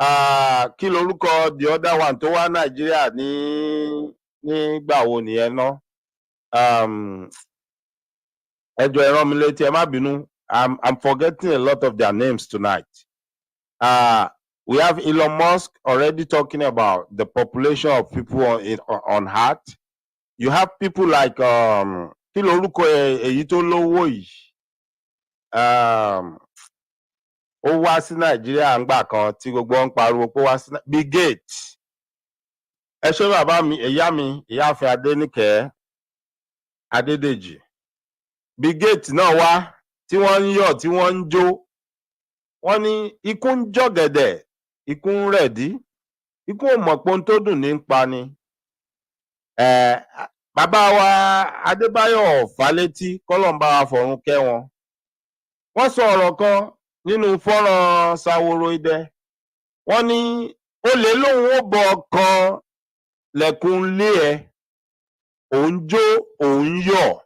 kí lorúkọ the other one tó wá Nàìjíríà nígbà wo nìyẹn ná? Ẹjọ́ ẹ rán mi létí, ẹ má bínú. I'm forgetting a lot of their names tonight. We have Elon Musk already talking about the population of people on Earth. You have people like kí lorúkọ èyí tó lówó yìí? Ó wá sí Nàìjíríà ńgbà kan tí gbogbo ń pariwo pé wá sí Bill Gates. Ẹ ṣé bàbá mi, ìyáàfin Adéníkẹ́ Adédèjì. Bill Gates náà wá tí wọ́n ń yọ̀ tí wọ́n ń jó. Wọ́n ní ikú ń jọ̀gẹ̀dẹ̀, ikú ń rẹ̀dí, ikú ò mọ̀ pé ohun tó dùn ní ń pa ni. Bàbá wa Adébáyọ̀ Fálétí kọ́lọ́run bá wa fọ̀run kẹ́ wọn. Wọ́n sọ ọ̀rọ̀ kan nínú fọ́nrán Saworo Idẹ. Wọ́n ní olè lòun ó bọ ọkàn lẹ̀kùn lé ẹ, òun jó òun yọ̀.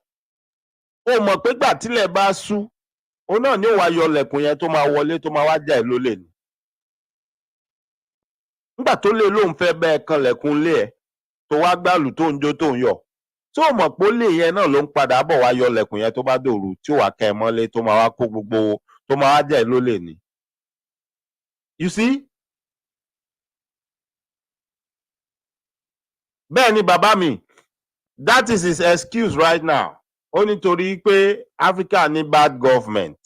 Ó mọ̀ pé gbà tílẹ̀ bá ṣú, òun náà ni ó wá yọ lẹ̀kùn yẹn tó máa wọlé tó máa wá jà ẹ́ lólè ni. Nígbà tó lè lóun fẹ́ bẹ́ẹ̀ kan lẹ̀kùn lé ẹ, tó wá gbàlù tó ń jó tó ń yọ̀. Tó mọ̀ pé ó lè yẹn náà ló ń padà bọ̀ wá yọ lẹ̀kùn yẹn tó bá dòru tí ó wá kẹ́ ẹ mọ́lé tó máa wá kó gbogbo tó máa wá jà ẹ́ lólè ni. You see? Bẹ́ẹ̀ ni bàbá mi, that is his excuse right now. Ó nítorí pé Africa ní bad government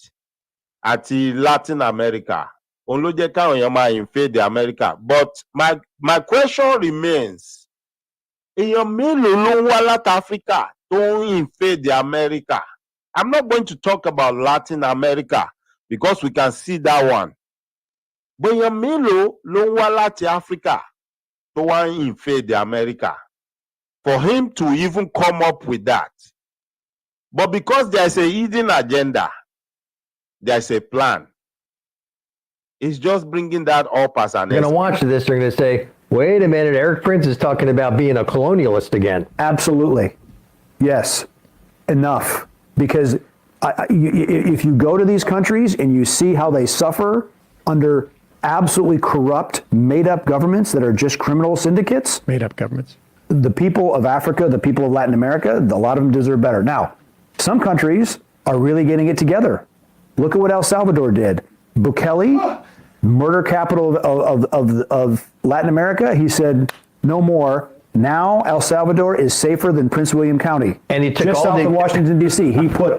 àti Latin America. Òun ló jẹ́ káwọn èèyàn máa invade America. But my question remains. Èèyàn mélòó ló ń wá láti Africa tó ń invade America? I'm not going to talk about Latin America because we can see that one. But èèyàn mélòó ló ń wá láti Africa tó wá ń invade America? For him to even come up with that. But because there is a hidden agenda, there is a plan. It's just bringing that up as an. They're going to watch this. They're going to say, wait a minute, Erik Prince is talking about being a colonialist again. Absolutely. Yes. Enough. Because if you go to these countries and you see how they suffer under absolutely corrupt, made-up governments that are just criminal syndicates. Made-up governments. The people of Africa, the people of Latin America, a lot of them deserve better. Now, some countries are really getting it together. Look at what El Salvador did. Bukele, murder capital of Latin America, he said, no more. Now El Salvador is safer than Prince William County. And he took just all south of Washington, D.C. He put...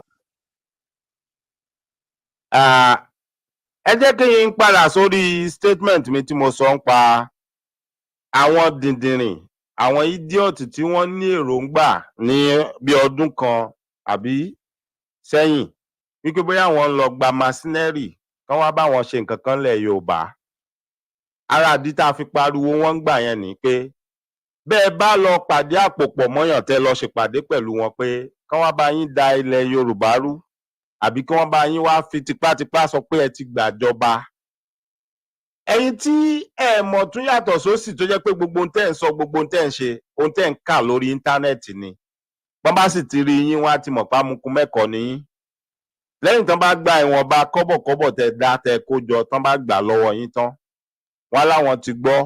ẹ jẹ́ kí n padà sórí statement mi tí mo sọ ń pa àwọn dìndìnrìn, àwọn idiot tí wọ́n ní èròǹgbà ní bí ọdún kan àbí sẹ́yìn wípé bóyá wọ́n lọ gba Mercenary kán wá bá wọn ṣe nǹkan kan lẹ̀ Yorùbá. Ara àdí tá a fi pariwo wọ́n gbà yẹn ni pé bẹ́ẹ̀ bá lọ pàdé àpòpọ̀ mọ́yàn tẹ́ lọ ṣèpàdé pẹ̀lú wọn pé kán wá bá yín da ilẹ̀ Yorùbá rú àbí kí wọ́n bá yín wá fi tipátipá sọ pé ẹ ti gbàjọba. Ẹ̀yin tí ẹ mọ̀ tún yàtọ̀ sósì tó jẹ́ pé gbogbo ohun tẹ́ ń sọ, gbogbo ohun tẹ́ ń ṣe, ohun tẹ́ ń kà lórí íńtánẹ́ẹ̀tì ni. Bọ́n bá sì ti rí yín wọ́n á ti mọ̀ pé amukun mẹ́kọ̀ọ́ ni yín. Lẹ́yìn tán bá gba ìwọ̀nba kọ́bọ̀kọ́bọ̀ tẹ́ dá tẹ́ kó jọ tán bá gbà lọ́wọ́ yín tán. Wọ́n láwọn ti gbọ́.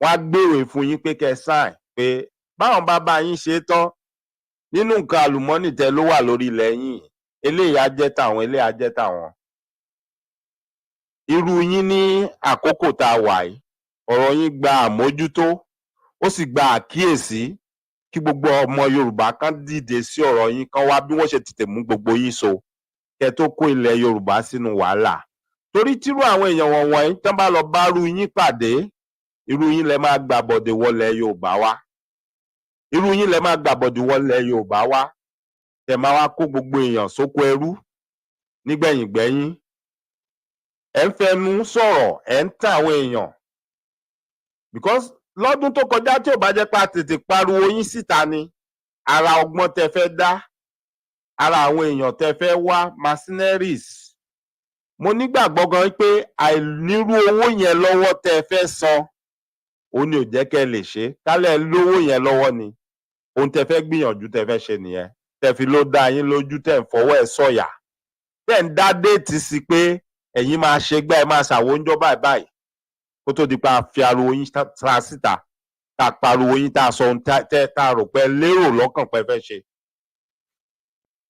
Wọ́n á gbèrò fún yín pé kẹ́ sign pé báwọn bá bá yín ṣe tán nínú nǹkan àlùmọ́nì tẹ́ ló wà lórí ilẹ̀ yín. Eléyìí á jẹ́ tàwọn, eléyìí á jẹ́ tàwọn. irú yín ní àkókò tá a wà yìí ọ̀rọ̀ yín gba àmójútó ó sì gba àkíyèsí kí gbogbo ọmọ Yorùbá kan dìde sí ọ̀rọ̀ yín kan wá bí wọ́n ṣe tètè mú gbogbo yín so kẹ́ tó kó ilẹ̀ Yorùbá sínú wàhálà torí tírú àwọn èèyàn wọ̀nyí tán bá lọ bá irú yín pàdé irú yín lẹ máa gbàbọ̀dè wọlé Yorùbá wá irú yín lẹ máa gbàbọ̀dè wọlé Yorùbá wá tẹ́ máa wá kó gbogbo èèyàn sóko ẹrú nígbẹ̀yìngbẹ́yìn ẹ̀ ń fẹnu sọ̀rọ̀ ẹ̀ ń tàn àwọn èèyàn because lọ́dún tó kọjá tí ò bá jẹ́ pé a tètè pariwo yín síta ni ara ọgbọ́n tẹ́ fẹ́ dá ara àwọn èèyàn tẹ́ fẹ́ wá mercenaries mo nígbàgbọ́ gan pé àìnírú owó yẹn lọ́wọ́ tẹ́ fẹ́ san òun ni ò jẹ́ kẹ́ lè ṣe kálẹ̀ lówó yẹn lọ́wọ́ ni ohun tẹ́ fẹ́ gbìyànjú tẹ́ fẹ́ ṣe nìyẹn tẹ́ fi ló dá yín lójú tẹ́ ń fọwọ́ ẹ̀ sọ̀yà tẹ́ ń dá déètì sí pé ẹ̀yin máa ṣe gbá ẹ máa ṣàwo oúnjẹ báyìí kó tó di pa fi ariwo yín ta síta tá a pariwo yín tá a sọ ohun tá a rò pé lérò lọ́kàn pé fẹ́ ṣe.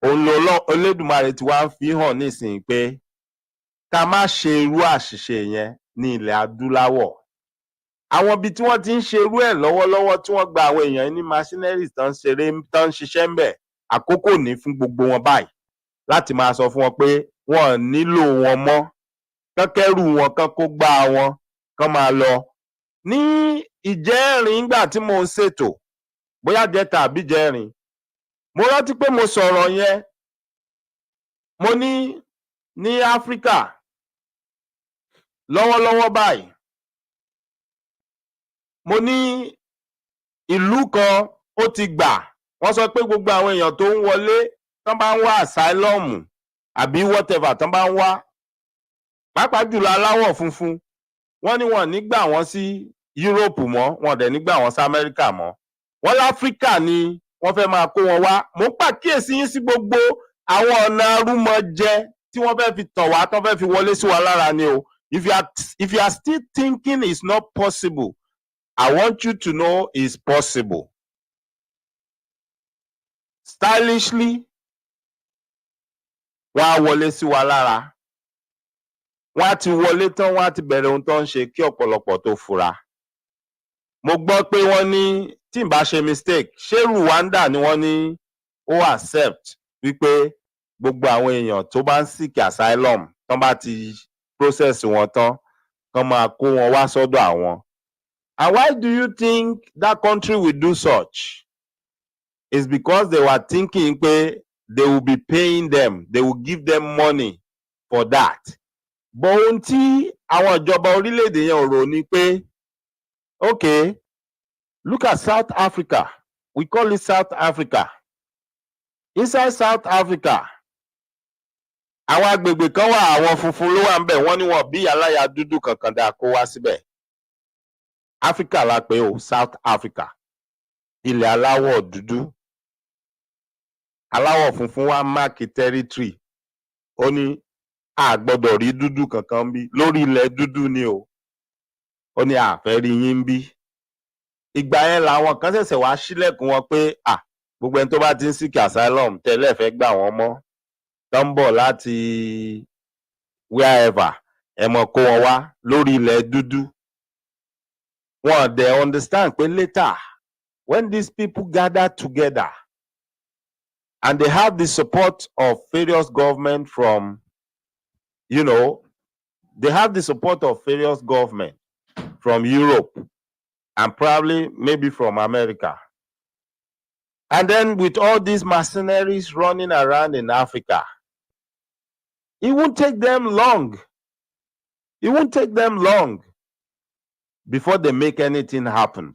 òun lọ Olódùmarè tí wàá fi hàn nísìnyí pé ká má ṣe irú àṣìṣe yẹn ní ilẹ̀ adúláwọ̀. àwọn ibi tí wọ́n ti ń ṣe irú ẹ̀ lọ́wọ́lọ́wọ́ tí wọ́n gba àwọn èèyàn ní mercenaries tán ṣiṣẹ́ ń bẹ̀ àkókò ní fún gbogbo wọn báyìí láti máa sọ fún wọn pé wọn nílò wọn mọ́ kẹ́kẹ́rù wọn kán kó gbá wọn kán máa lọ. ní ìjẹ́rin nígbà tí mo ń ṣètò bóyá jẹta àbí jẹrin mo rántí pé mo sọ̀rọ̀ yẹn mo ní Áfíríkà lọ́wọ́lọ́wọ́ báyìí mo ní ìlú kan ó ti gbà wọ́n sọ pé gbogbo àwọn èèyàn tó ń wọlé tán bá ń wá asylum àbí whatever tán bá ń wá pàápàá jùlọ aláwọ̀ funfun wọ́n ní wọn ní gbà wọ́n sí Europe mọ́ wọn dẹ̀ ní gbà wọ́n sí Amẹ́ríkà mọ́ wọ́n láfíríkà ni wọ́n fẹ́ máa kó wọn wá mo ń pàkíyèsí yín sí gbogbo àwọn ọ̀nà arúmọjẹ tí wọ́n fẹ́ fi tàn wá tán fẹ́ fi wọlé sí wa lára ni o if you are still thinking it's not possible I want you to know it's possible. Stylishly wọ́n á wọlé sí wa lára wọ́n á ti wọlé tán wọ́n á ti bẹ̀rẹ̀ ohun tó ń ṣe kí ọ̀pọ̀lọpọ̀ tó fura. mo gbọ́ pé wọ́n ní tí n bá ṣe mistake ṣé Rwanda ni wọ́n ní ó accept wípé gbogbo àwọn èèyàn tó bá ń seek asylum tán bá ti process wọn tán kán máa kó wọn wá sọ́dọ̀ àwọn. And why do you think that country will do such? It's because they were thinking pé they will be paying them, they will give them money for that. But ohun tí àwọn ìjọba orílẹ̀-èdè yẹn rò ní pé okay, look at South Africa. We call it South Africa. Inside South Africa, àwọn agbègbè kan wà àwọn funfun ló wà ńbẹ̀ wọ́n ní wọn bí aláya dúdú kankan dá kó wá síbẹ̀. Africa la pè o, South Africa. Ilẹ̀ aláwọ̀ dúdú. Aláwọ̀ funfun wá máàkì territory. Ó ní a gbọ́dọ̀ rí dúdú kankan bí lórí ilẹ̀ dúdú ni o. Ó ní a fẹ́ rí yín bí. Ìgbà yẹn làwọn kan ṣẹ̀ṣẹ̀ wá sílẹ̀kùn wọn pé gbogbo ẹni tó bá ti ń seek asylum tẹ́lẹ̀ fẹ́ gbà wọ́n mọ́. Tó ń bọ̀ láti wherever ẹ mọ̀ kó wọn wá lórí ilẹ̀ dúdú. Wọ́n they understand pé later when these people gather together and they have the support of various government from, they have the support of various government from Europe and probably maybe from America. And then with all these mercenaries running around in Africa, it won't take them long. It won't take them long before they make anything happen.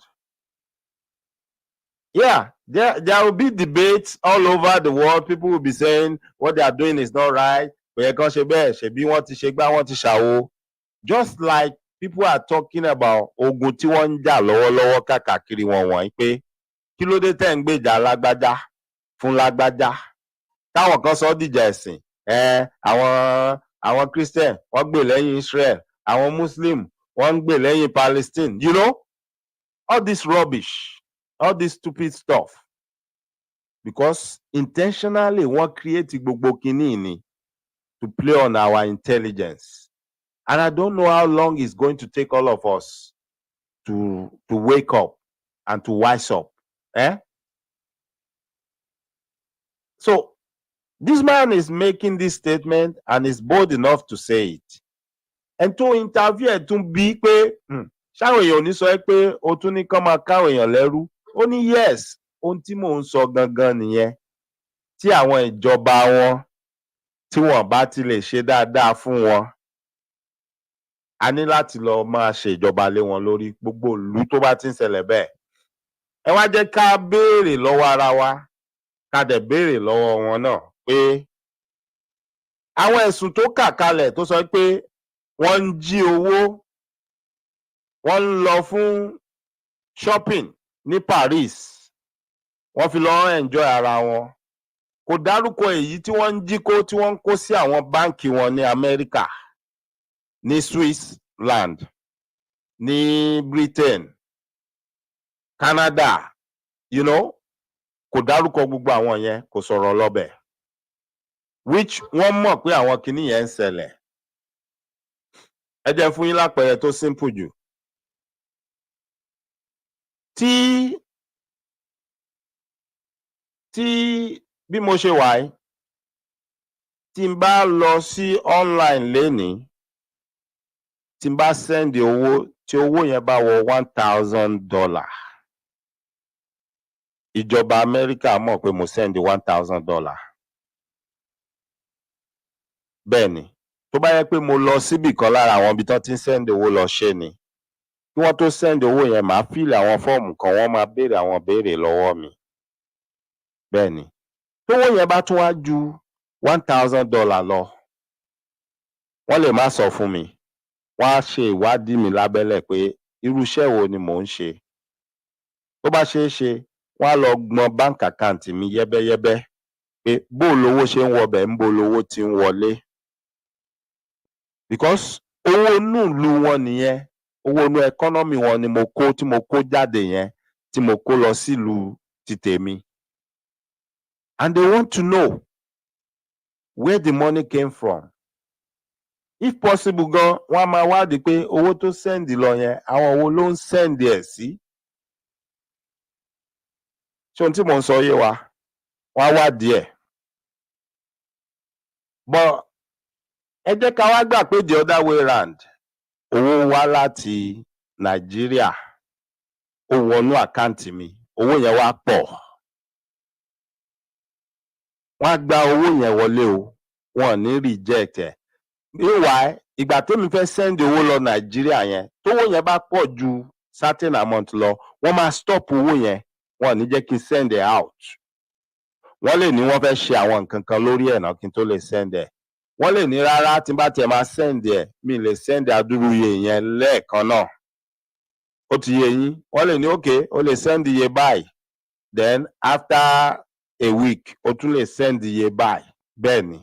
Yeah, there will be debates all over the world. People will be saying what they are doing is not right. Just like people are talking about ogun tí wọ́n ń jà lọ́wọ́lọ́wọ́ káàkiri wọn wọ̀nyí pé kí ló dé tẹ́ ń gbèjà lágbájá fún lágbájá. Táwọn kan sọ dìjà ẹ̀sìn. Àwọn Christian wọ́n gbè lẹ́yìn Israel. Àwọn Muslim wọ́n gbè lẹ́yìn Palestine. All this rubbish, all this stupid stuff. Because intentionally wọ́n create gbogbo kìíní ni to play on our intelligence And I don't know how long it's going to take all of us to wake up and to wise up. So this man is making this statement and is bold enough to say it. And to interview ẹ̀ tún bí pé ṣáwọn èèyàn ò ní sọ pé o tún ní kán máa káwọn èèyàn lẹ́rú. Ó ní yes, ohun tí mò ń sọ gangan nìyẹn. Tí àwọn ìjọba wọn tí wọ́n bá ti lè ṣe dáadáa fún wọn, a ní láti lọ máa ṣe ìjọba lé wọn lórí gbogbo ìlú tó bá ti ń ṣẹlẹ̀ bẹ́ẹ̀. Ẹ wá jẹ́ ká béèrè lọ́wọ́ ara wa, ká dẹ̀ béèrè lọ́wọ́ wọn náà pé àwọn ẹ̀sùn tó kà kalẹ̀ tó sọ pé wọ́n ń jí owó, wọ́n ń lọ fún shopping ní Paris, wọ́n fi lọ enjoy ara wọn. Kò dárúkọ èyí tí wọ́n ń jí kó tí wọ́n ń kó sí àwọn báǹkì wọn ní Amẹ́ríkà, ní Switzerland, ní Britain, Canada, kò dárúkọ gbogbo àwọn yẹn, kò sọ̀rọ̀ lọ́bẹ̀. Which wọ́n mọ̀ pé àwọn kinní yẹn ń ṣẹlẹ̀. Ẹ jẹ́ fún yín lápẹẹrẹ tó simple jù. Tí bí mo ṣe wà yìí, tí n bá lọ sí online lénìí, tí n bá send owó, tí owó yẹn bá wọ $1,000, ìjọba Amẹ́ríkà mọ̀ pé mo send $1,000. Bẹ́ẹ̀ni, tó bá yẹ pé mo lọ síbì kan lára àwọn ibi tán ti ń send owó lọ ṣe ni, kí wọ́n tó send owó yẹn máa fill àwọn fọ́ọ̀mù kan, wọ́n máa béèrè àwọn béèrè lọ́wọ́ mi. Bẹ́ẹ̀ni, tówó yẹn bá tún wá ju $1,000 lọ, wọ́n lè má sọ fún mi. Wọ́n á ṣe ìwádìí mi lábẹ́lẹ̀ pé irú iṣẹ́ wo ni mò ń ṣe. Tó bá ṣeé ṣe, wọ́n á lọ gbọn bank account mi yẹ́bẹ́yẹ́bẹ́ pé bó lowó ṣe ń wọbẹ̀ ń bo lowó ti ń wọlé. Because owó inú ìlú wọn nìyẹn, owó inú economy wọn ni tí mo kó jáde yẹn, tí mo kó lọ sílùú ti tèmi. And they want to know where the money came from. If possible gan, wọ́n á máa wádìí pé owó tó send lọ yẹn, àwọn wo ló ń send ẹ̀ sí. Ṣé ohun tí mò ń sọ yé wa? Wọ́n á wádìí ẹ̀. But ẹ jẹ́ ká wá gbà pé the other way round, owó wá láti Nàìjíríà, ó wọnú àkáǹtì mi, owó yẹn wá pọ̀. Wọ́n á gba owó yẹn wọlé o, wọn ò ní reject ẹ̀. Meanwhile, ìgbà tẹ́mi fẹ́ send owó lọ Nàìjíríà yẹn, tówó yẹn bá pọ̀ ju certain amount lọ, wọ́n máa stop owó yẹn, wọn ò ní jẹ́ kí n send it out. Wọ́n lè ní wọ́n fẹ́ ṣe àwọn nǹkan kan lórí ẹ̀ náà kí n tó lè send ẹ̀. Wọ́n lè ní rárá tí n bá tiẹ̀ máa send ẹ̀, mi lè send adúrú iye yẹn lẹ́ẹ̀kan náà. Ó ti yé yín? Wọ́n lè ní okay, o lè send iye báyìí, then after a week, o tún lè send iye báyìí. Bẹ́ẹ̀ ni.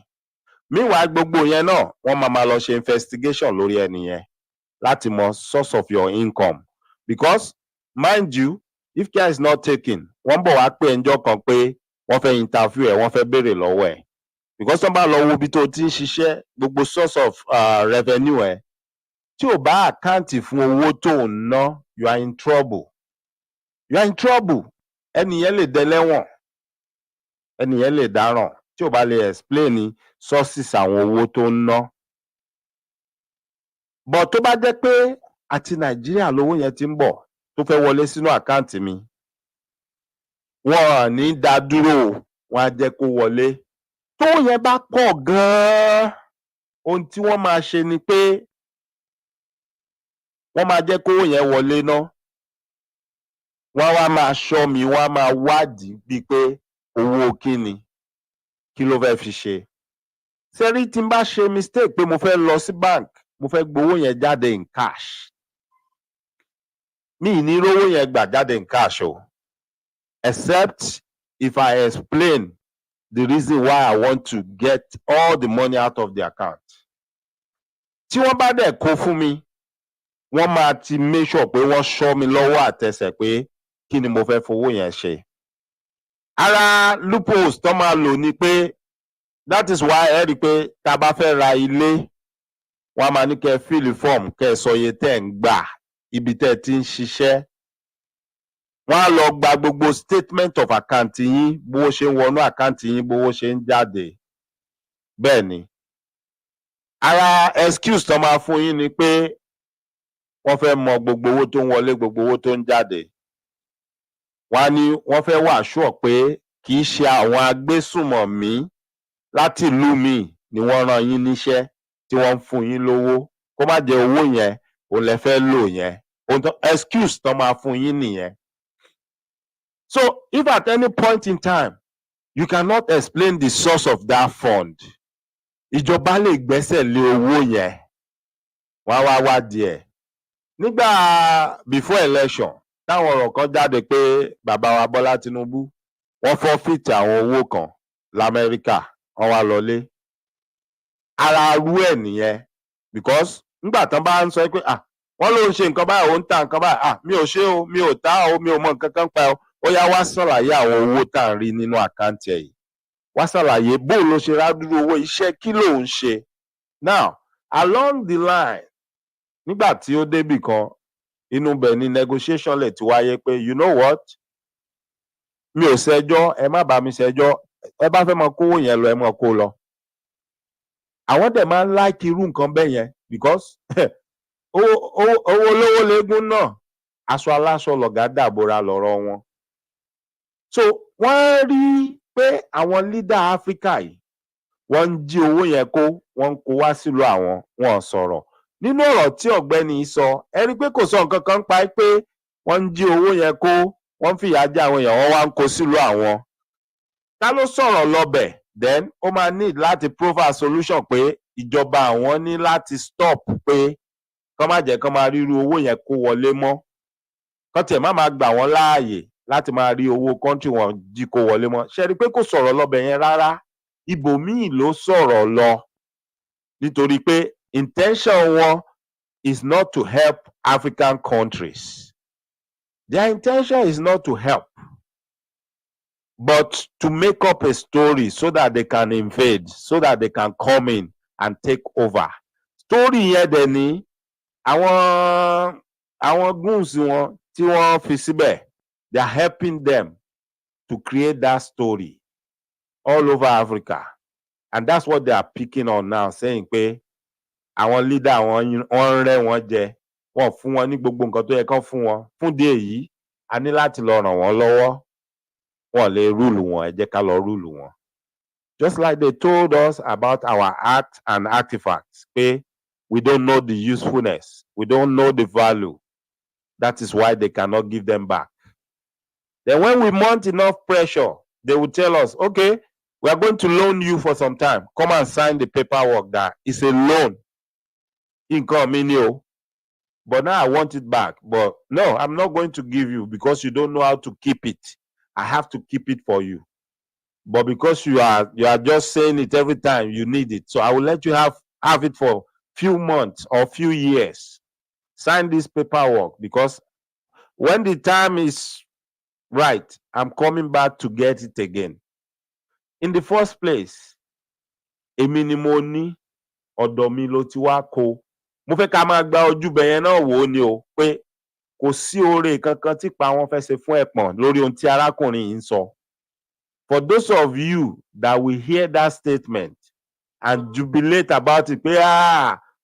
Meanwhile, gbogbo yẹn náà, wọ́n máa lọ ṣe investigation lórí ẹni yẹn láti mọ source of your income. Because, mind you, if care is not taken, wọ́n bọ̀ wá pé ẹjọ́ kan pé wọ́n fẹ́ interview ẹ̀, wọ́n fẹ́ béèrè lọ́wọ́ ẹ̀. Because wọ́n bá lọ wo ibi tó ti ń ṣiṣẹ́, gbogbo source of revenue ẹ̀, tí ò bá àkáǹtì fún owó tó ń ná, you are in trouble. You are in trouble. Ẹni yẹn lè dẹlẹ́wọ̀n, ẹni yẹn lè dáràn tí ò bá lè explain sources àwọn owó tó ń ná. But tó bá jẹ́ pé àti Nàìjíríà lówó yẹn ti ń bọ̀ tó fẹ́ wọlé sínú àkáǹtì mi, wọn ò ní dá dúró, wọn á jẹ́ kó wọlé. Tówó yẹn bá pọ̀ gan-an, ohun tí wọ́n máa ṣe ni pé wọ́n máa jẹ́ kówó yẹn wọlé ná. Wọ́n á wá máa ṣọ́ mi, wọ́n á máa wádìí bíi pé owó kíni, kí ló fẹ́ fi ṣe. Sẹ́rí tí n bá ṣe mistake pé mo fẹ́ lọ sí bank, mo fẹ́ gbowó yẹn jáde in cash. Mi ì ní rówó yẹn gbà jáde in cash o. Except if I explain the reason why I want to get all the money out of the account. Tí wọ́n bá dẹ̀ kó fún mi, wọ́n máa ti make sure pé wọ́n ṣọ́ mi lọ́wọ́ àtẹsẹ̀ pé kí ni mo fẹ́ fowó yẹn ṣe. Ara loopholes tó máa lò ni pé that is why ẹ rí i pé tá a bá fẹ́ ra ilé wọ́n á máa ní kẹ́ fill form kẹ́ sọ iye tẹ́ ń gbà ibi tẹ́ ti ń ṣiṣẹ́. Wọ́n á lọ gba gbogbo statement of account yín, bówó ṣe ń wọnú account yín, bówó ṣe ń jáde. Bẹ́ẹ̀ ni. Ara excuse tó máa fún yín ni pé wọ́n fẹ́ mọ gbogbo owó tó ń wọlé, gbogbo owó tó ń jáde. Wọ́n á ní wọ́n fẹ́ wà sure pé kì í ṣe àwọn agbésùmọ̀mí láti ìlú míì ni wọ́n rán yín níṣẹ́ tí wọ́n ń fún yín lówó. Kó má jẹ́ owó yẹn òun lẹ fẹ́ lò yẹn. Excuse tó máa fún yín nìyẹn. So if at any point in time you cannot explain the source of that fund, ìjọba lè gbẹ́sẹ̀ lé owó yẹn. Wọ́n á wá wádìí ẹ̀. Nígbà before election, táwọn ọ̀rọ̀ kan jáde pé bàbá wa Bọ́lá Tinubu wọ́n forfeit àwọn owó kan l'Amẹ́ríkà, wọ́n wá lọlé. Ara arú ẹ̀ nìyẹn, because nígbà tán bá ń sọ pé wọ́n ló ń ṣe nǹkan báyìí, ó ń ta nǹkan báyìí, mi ò ṣe o, mi ò ta o, mi ò mọ nǹkan kan pa o. Ó yá wá ṣàlàyé àwọn owó tá à ń rí nínú àkáǹtì ẹ̀ yìí. Wá ṣàlàyé bó ló ṣe rádúró owó, iṣẹ́ kí ló ń ṣe. Now, along the line, nígbà tí ó débì kan, inú bẹ̀ ni negotiation lè ti wáyé pé you know what? Mi ò ṣẹjọ́, ẹ má bá mi ṣẹjọ́, ẹ bá fẹ́ mọ kówó yẹn lọ, ẹ mọ kó lọ. Àwọn dẹ̀ máa ń like irú nǹkan bẹ́ẹ̀ yẹn because owó olówó léegun náà, aṣọ aláṣọ lọ̀gá dàbora lọ̀rọ̀ wọn. So wọ́n rí pé àwọn leader Africa yìí wọ́n ń jí owó yẹn kó, wọ́n ń kó wá sílùú àwọn, wọn ò sọ̀rọ̀. Nínú ọ̀rọ̀ tí ọ̀gbẹ́ni sọ, ẹ rí pé kò sọ nǹkan kan pa pé wọ́n ń jí owó yẹn kó, wọ́n ń fìyà jẹ àwọn èèyàn, wọ́n wá ń kó sílùú àwọn. Ta ló sọ̀rọ̀ lọ́bẹ̀? Then ó máa need láti provide solution pé ìjọba àwọn ní láti stop pé kán má jẹ́ kán máa ríru owó yẹn kó wọlé mọ́. Kán tiẹ̀ má máa gbà wọ́n láàyè láti máa rí owó country wọn jí kó wọlé mọ́. Ṣé rí pé kò sọ̀rọ̀ lọ́bẹ̀ yẹn rárá? Ibòmíì ló sọ̀rọ̀ lọ. Nítorí pé intention wọn is not to help African countries. Their intention is not to help, but to make up a story so that they can invade, so that they can come in and take over. Story yẹn dẹ̀ ni àwọn goons wọn tí wọ́n fi síbẹ̀, they are helping them to create that story all over Africa. And that's what they are picking on now, saying pé àwọn leader wọ́n ń rẹ́ wọn jẹ, wọ́n fún wọn ní gbogbo nǹkan tó yẹ kán fún wọn. Fún díẹ̀ yìí, a ní láti lọ ràn wọ́n lọ́wọ́. Wọ́n lè rúùlù wọn, ẹ jẹ́ ká lọ rúùlù wọn. Just like they told us about our art and artifacts, pé we don't know the usefulness, we don't know the value. That is why they cannot give them back. Then when we mount enough pressure, they will tell us, okay, we are going to loan you for some time. Come and sign the paperwork that it's a loan. Nǹkan mi ni o. But now I want it back. But no, I'm not going to give you because you don't know how to keep it. I have to keep it for you. But because you are just saying it every time you need it, so I will let you have it for few months or few years. Sign this paperwork because when the time is right, I'm coming back to get it again. In the first place, èmi ni mo ní, ọ̀dọ̀ mi ló ti wá kó. Mo fẹ́ ká máa gba ojú bẹ̀yẹn náà wò ó ni o, pé kò sí oore kankan tí pa wọn fẹ́ ṣe fún ẹ̀pọ̀n lórí ohun tí arákùnrin yìí ń sọ. For those of you that will hear that statement and jubilate about it, pé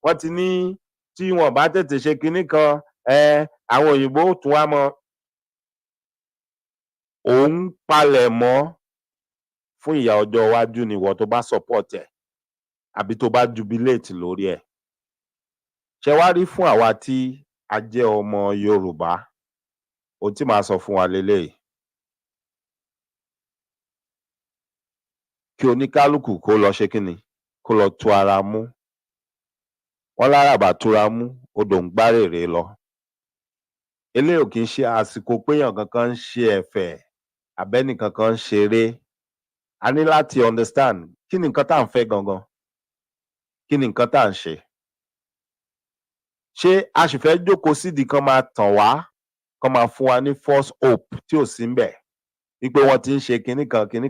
wọ́n ti ní tí wọ́n bá tètè ṣe kinní kan, àwọn òyìnbó tún wá mọ́. Òun palẹ̀ mọ́ fún ìyà ọjọ́ iwájú ni ìwọ tó bá support ẹ̀ àbí tó bá jubilate lórí ẹ̀. Ṣé wá rí fún àwa tí a jẹ́ ọmọ Yorùbá, ohun tí màá sọ fún wa leléyìí. Kí oníkálùkù kó lọ ṣe kíni, kó lọ tú ara mú. Wọ́n láràbà túra mú, odò ń gbárèrè lọ. Eléyìí ò kì í ṣe àsìkò péyàn kankan ń ṣe ẹ̀fẹ̀, àbẹ́nì kankan ń ṣeré. A ní láti understand kí ni nǹkan tá à ń fẹ́ gangan, kí ni nǹkan tá à ń ṣe. Ṣé a sì fẹ́ jókòó sídìí kan máa tàn wá, kan máa fún wa ní false hope tí ò sí ńbẹ̀, wípé wọ́n ti ń ṣe kinní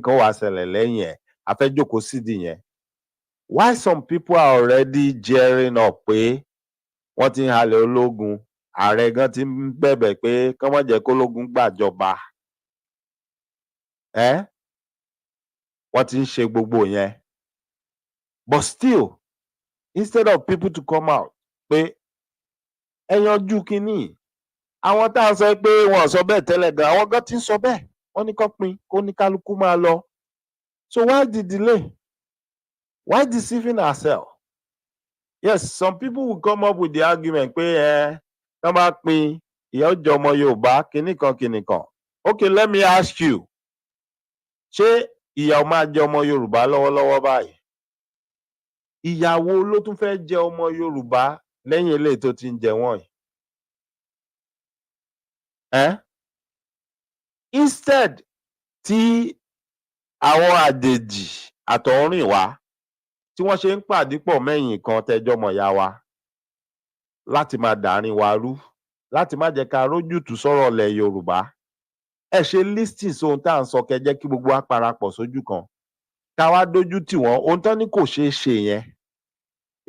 kan wà ṣẹlẹ̀ lẹ́yìn ẹ̀, a fẹ́ jókòó sídìí yẹn. Why some people are already gearing up pé wọ́n ti ń halẹ̀ ológun, ààrẹ gan ti ń bẹ̀bẹ̀ pé kán má jẹ́ kólógun gbàjọba. Wọ́n ti ń ṣe gbogbo yẹn. But still, instead of people to come out pé ẹ yanjú kinní, àwọn tá à ń sọ pé wọn ò sọ bẹ́ẹ̀ tẹ́lẹ̀ gan, àwọn gan ti ń sọ bẹ́ẹ̀. Wọ́n ní kán pín, kó ní kálukú máa lọ. So why the delay? Why deceiving ourselves? Yes, some people will come up with the argument pé tán bá pín, ìyà ó jẹ ọmọ Yorùbá kinní kan. Okay, let me ask you. Ṣé ìyà ó máa jẹ ọmọ Yorùbá lọ́wọ́lọ́wọ́ báyìí? Ìyà wo ló tún fẹ́ jẹ ọmọ Yorùbá lẹ́yìn eléyìí tó ti ń jẹ wọ́n yìí? Instead tí àwọn àjèjì àtọ̀húnrìnwá tí wọ́n ṣe ń pàdípọ̀ mẹ́yìn kan tẹjọ́mọ ìyá wa láti máa dàárín wa rú, láti má jẹ́ ká rójútùú sọ́rọ̀ ilẹ̀ Yorùbá. Ẹ ṣe listing sóhun tá à ń sọ kẹ́ jẹ́ kí gbogbo wa parapọ̀ sójú kan. Ká wá dójú tì wọ́n, ohun tán ní kò ṣeé ṣe yẹn.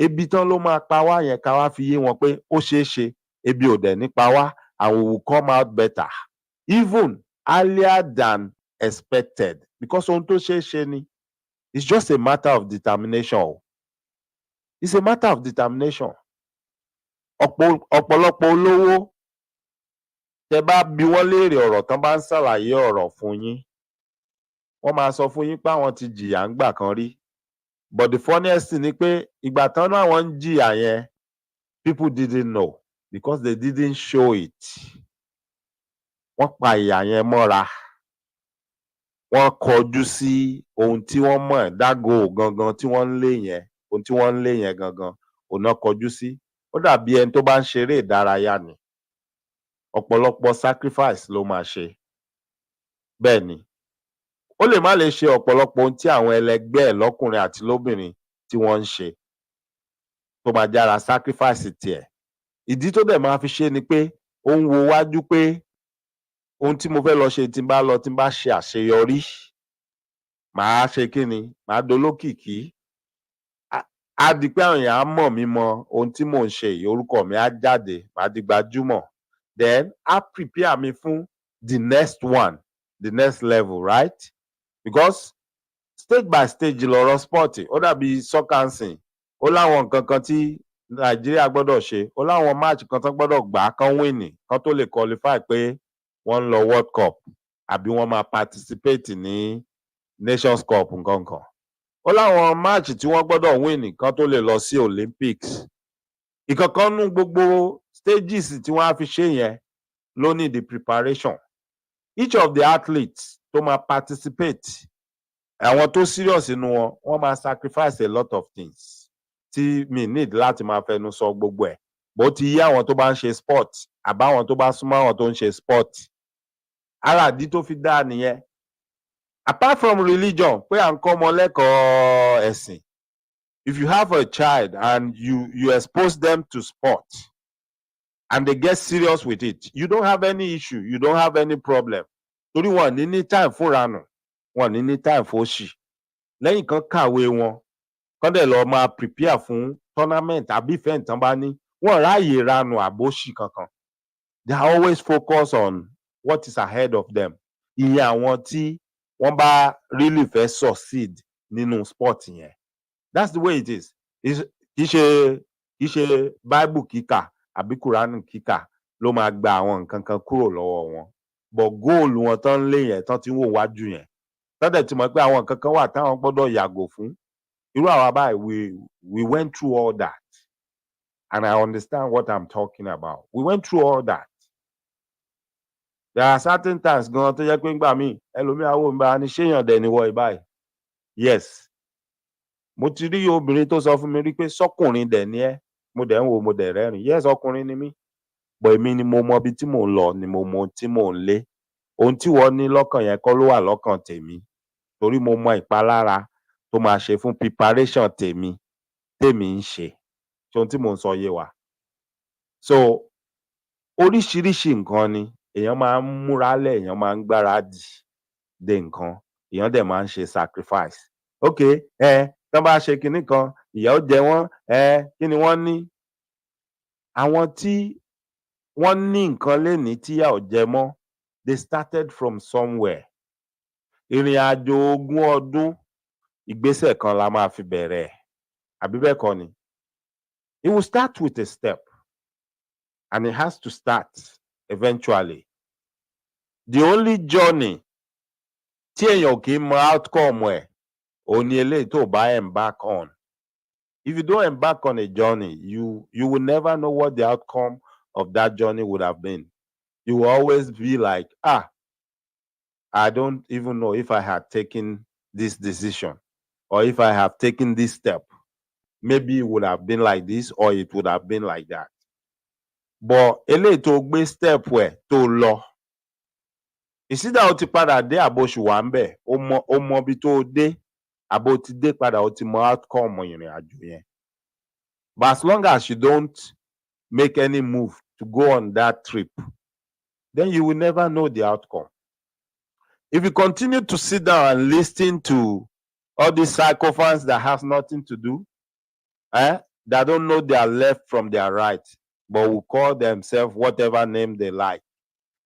Ebi tán ló máa pa wá yẹn, ká wá fi yé wọn pé ó ṣeé ṣe, ebi ò dẹ̀ ní pa wá, and we will come out better. Even earlier than expected. Because ohun tó ṣeé ṣe ni. It's just a matter of determination. It's a matter of determination. Ọ̀pọ̀lọpọ̀ olówó tẹ́ bá bi wọ́n léèrè ọ̀rọ̀ tán bá ń ṣàlàyé ọ̀rọ̀ fún yín, wọ́n máa sọ fún yín pé àwọn ti jìyà ńgbà kan rí. But the funniest thing ni pé ìgbà tán náà wọ́n ń jìyà yẹn, people didn't know because they didn't show it. Wọ́n pa ìyà yẹn mọ́ra. Wọ́n kọjú sí ohun tí wọ́n mọ̀, dágò gangan tí wọ́n ń lé yẹn, ohun tí wọ́n ń lé yẹn gangan, òun náà kọjú sí. Ó dàbí ẹni tó bá ń ṣeré ìdárayá ni. Ọ̀pọ̀lọpọ̀ sacrifice ló máa ṣe. Bẹ́ẹ̀ ni. Ó lè má lè ṣe ọ̀pọ̀lọpọ̀ ohun tí àwọn ẹlẹgbẹ́ ẹ̀ lọ́kùnrin àti lóbìnrin tí wọ́n ń ṣe. Tó máa jára sacrifice tiẹ̀. Ìdí tó dẹ̀ máa fi ṣe ni pé ó ń wo wájú pé ohun tí mo fẹ́ lọ ṣe tí n bá ṣe àṣeyọrí, màá ṣe kí ni? Màá dolókìkí. Á di pé àwọn èèyàn á mọ̀ mí mọ ohun tí mò ń ṣe yìí, orúkọ mi á jáde, màá di gbajúmọ̀. Then á prepare mi fún the next one, the next level, right? Because stage by stage lọ̀rọ̀ sport. Ó dàbí soccer nsìn. Ó láwọn nǹkan kan tí Nàìjíríà gbọ́dọ̀ ṣe. Ó láwọn match kan tán gbọ́dọ̀ gbá kán win kán tó lè qualify pé wọ́n ń lọ World Cup àbí wọ́n máa participate ní Nations Cup nǹkan kan. Ó láwọn match tí wọ́n gbọ́dọ̀ win kán tó lè lọ sí Olympics. Ìkankan nú gbogbo stages tí wọ́n á fi ṣe yẹn ló ní the preparation. Each of the athletes tó máa participate, àwọn tó serious nínú wọn, wọ́n máa sacrifice a lot of things tí mi need láti máa fẹnu sọ gbogbo ẹ̀. Bó ti yé àwọn tó bá ń ṣe sport àbáwọn tó bá súnmọ́ àwọn tó ń ṣe sport. Ara ìdí tó fi dáa nìyẹn. Apart from religion, pé à ń kọ́ ọmọ lẹ́kọ̀ọ́ ẹ̀sìn, if you have a child and you expose them to sport and they get serious with it, you don't have any issue, you don't have any problem. Torí wọn ní time fún ranù, wọn ní time fún òṣì. Lẹ́yìn kan kàwé wọn, kán dẹ̀ lọ máa prepare fún tournament àbí event tán bá ní, wọn ráàyè ranù àbóṣì kankan. They are always focused on what is ahead of them. Ìyẹn àwọn tí wọ́n bá really fẹ́ succeed nínú sport yẹn. That's the way it is. Kì í ṣe Bible kíkà àbí Quran kíkà ló máa gba àwọn nǹkan kan kúrò lọ́wọ́ wọn. But goal wọn tán lé yẹn tán ti ń wò wájú yẹn. Tán dẹ̀ ti mọ̀ pé àwọn nǹkan kan wà táwọn gbọ́dọ̀ yàgò fún. Irú àwa báyìí, we went through all that. And I understand what I'm talking about. We went through all that. There are certain times gan tó jẹ́ pé ńgbà míì ẹlòmíì á wò mí báyìí, ní ṣéyàn dẹ̀ ni wọ ìbáyìí. Yes. Mo ti rí obìnrin tó sọ fún mi rí pé sọ́kùnrin dẹ̀ ni ẹ́. Mo dẹ̀ ń wò, mo dẹ̀ rẹ́rìn. Yes, ọkùnrin ni mí. But èmi ni mo mọ ibi tí mò ń lọ, ni mo mọ ohun tí mò ń lé. Ohun tí wọ́n ní lọ́kàn yẹn kọ́ ló wà lọ́kàn tèmi. Torí mo mọ ìpalára tó máa ṣe fún preparation tèmi ń ṣe. Ṣé ohun tí mò ń sọ yé wa? So oríṣiríṣi nǹkan ni èèyàn máa ń múra lẹ̀, èèyàn máa ń gbáradì de nǹkan, èèyàn dẹ̀ máa ń ṣe sacrifice. Okay, tán bá ṣe kinní kan ìyà ó jẹ wọ́n kí ni wọ́n ní. Àwọn tí wọ́n ní nǹkan lénìí tíyà ò jẹ mọ́, they started from somewhere. Ìrìn àjò 20 ọdún ìgbésẹ̀ kan la máa fi bẹ̀rẹ̀ àbí bẹ́ẹ̀ kọ́ ni. It will start with a step and it has to start eventually. The only journey tí èèyàn kì í mọ outcome ẹ̀ òun ni eléyìí tó bá embark on. If you don't embark on a journey, you will never know what the outcome of that journey would have been. You will always be like, I don't even know if I had taken this decision or if I have taken this step. Maybe it would have been like this or it would have been like that. But eléyìí tó gbé step wẹ̀ tó lọ. Ìsídà ó ti padà dé àbò ṣùwà ń bẹ̀, ó mọ bí tó dé, àbò ti dé padà ó ti mọ outcome ìrìn àjò yẹn. But as long as you don't make any move to go on that trip, then you will never know the outcome. If you continue to sit down and listen to all these sycophants that have nothing to do, that don't know their left from their right, but will call themselves whatever name they like,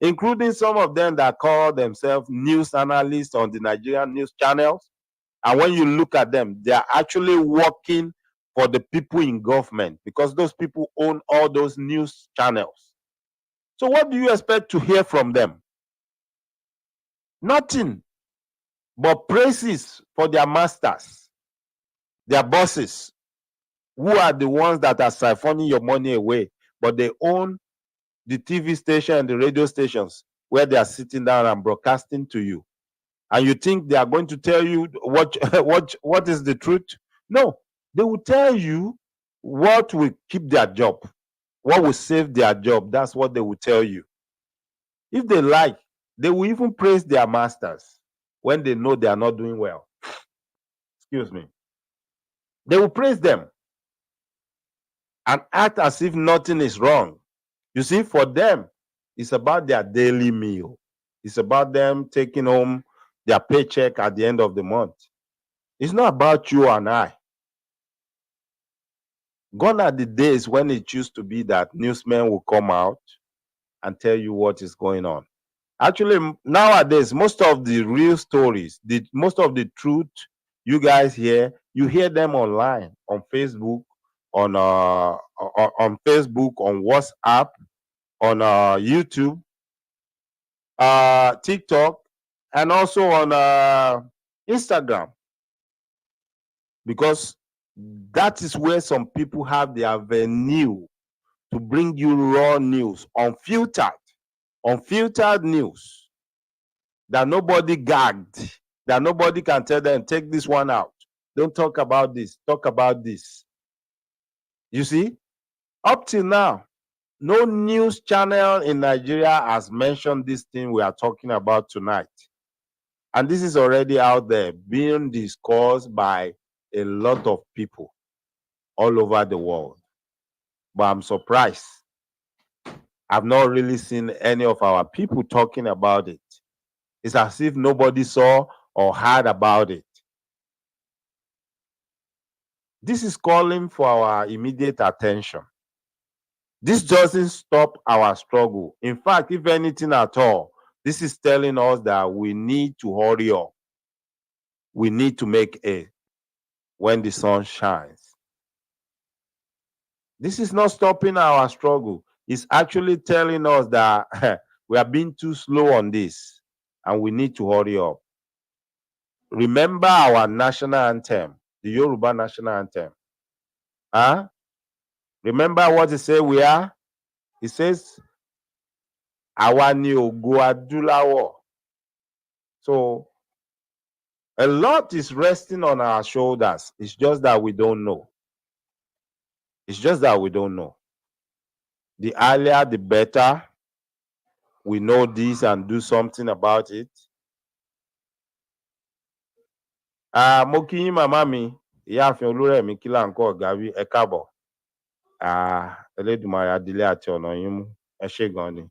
including some of them that call themselves news analysts on the Nigerian news channels. And when you look at them, they are actually working for the people in government because those people own all those news channels. So what do you expect to hear from them? Nothing but praises for their masters, their bosses, who are the ones that are siphoning your money away, but they own the TV station and the radio stations where they are sitting down and broadcasting to you. And you think they are going to tell you what is the truth? No, they will tell you what will keep their job, what will save their job. That's what they will tell you. If they like, they will even praise their masters when they know they are not doing well. Excuse me. They will praise them and act as if nothing is wrong. You see, for them, it's about their daily meal. It's about them taking home their paycheck at the end of the month. It's not about you and I. Gone are the days when it used to be that newsmen will come out and tell you what is going on. Actually, nowadays, most of the real stories, most of the truth you guys hear, you hear them online, on Facebook, on Facebook, on WhatsApp, on YouTube, TikTok, and also on Instagram. Because that is where some people have the avenue to bring you raw news, unfiltered news that nobody gagged, that nobody can tell them, take this one out. Don't talk about this, talk about this. You see, up till now, no news channel in Nigeria has mentioned this thing we are talking about tonight. And this is already out there being discussed by a lot of people all over the world. But I'm surprised. I've not really seen any of our people talking about it. It's as if nobody saw or heard about it. This is calling for our immediate attention. This doesn't stop our struggle. In fact, if anything at all, this is telling us that we need to hurry up. We need to make it when the sun shines. This is not stopping our struggle. It's actually telling us that we are being too slow on this and we need to hurry up. Remember our national anthem, the Yoruba national anthem. Remember what it says we are? It says, Àwa ni ògo adúláwọ̀. So, a lot is resting on our shoulders. It's just that we don't know. It's just that we don't know. The earlier, the better we know this and do something about it. Mo kí yín màmá mi, ìyáàfin Olúrẹ̀mí kí là ń kọ́ ọ̀gá wí, ẹ káàbọ̀. Elédùmarè adílé àti ọ̀nà yín mú, ẹ ṣé gan ni.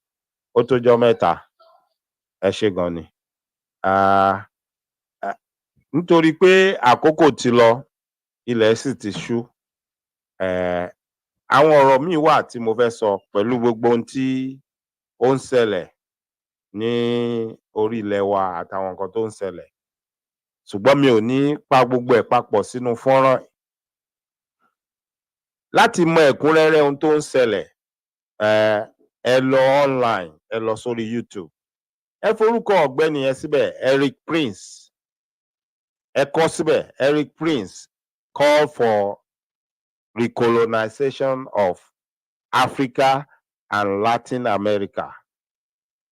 Ó tójọ́ mẹ́ta, ẹ ṣé gan ni. Nítorí pé àkókò ti lọ, ilẹ̀ sì ti ṣú. Àwọn ọ̀rọ̀ míì wà tí mo fẹ́ sọ pẹ̀lú gbogbo ohun tí ó ń ṣẹlẹ̀ ní orí ilẹ̀ wa àtàwọn nǹkan tó ń ṣẹlẹ̀. Ṣùgbọ́n mi ò ní pa gbogbo ẹ̀ papọ̀ sínú fọ́nrán. Láti mọ ẹ̀kúnrẹ́rẹ́ ohun tó ń ṣẹlẹ̀, ẹ lọ online, ẹ lọ sórí YouTube. Ẹ forúkọ ọ̀gbẹ́ni yẹn síbẹ̀, Erik Prince. Ẹ kọ síbẹ̀, Erik Prince call for recolonization of Africa and Latin America.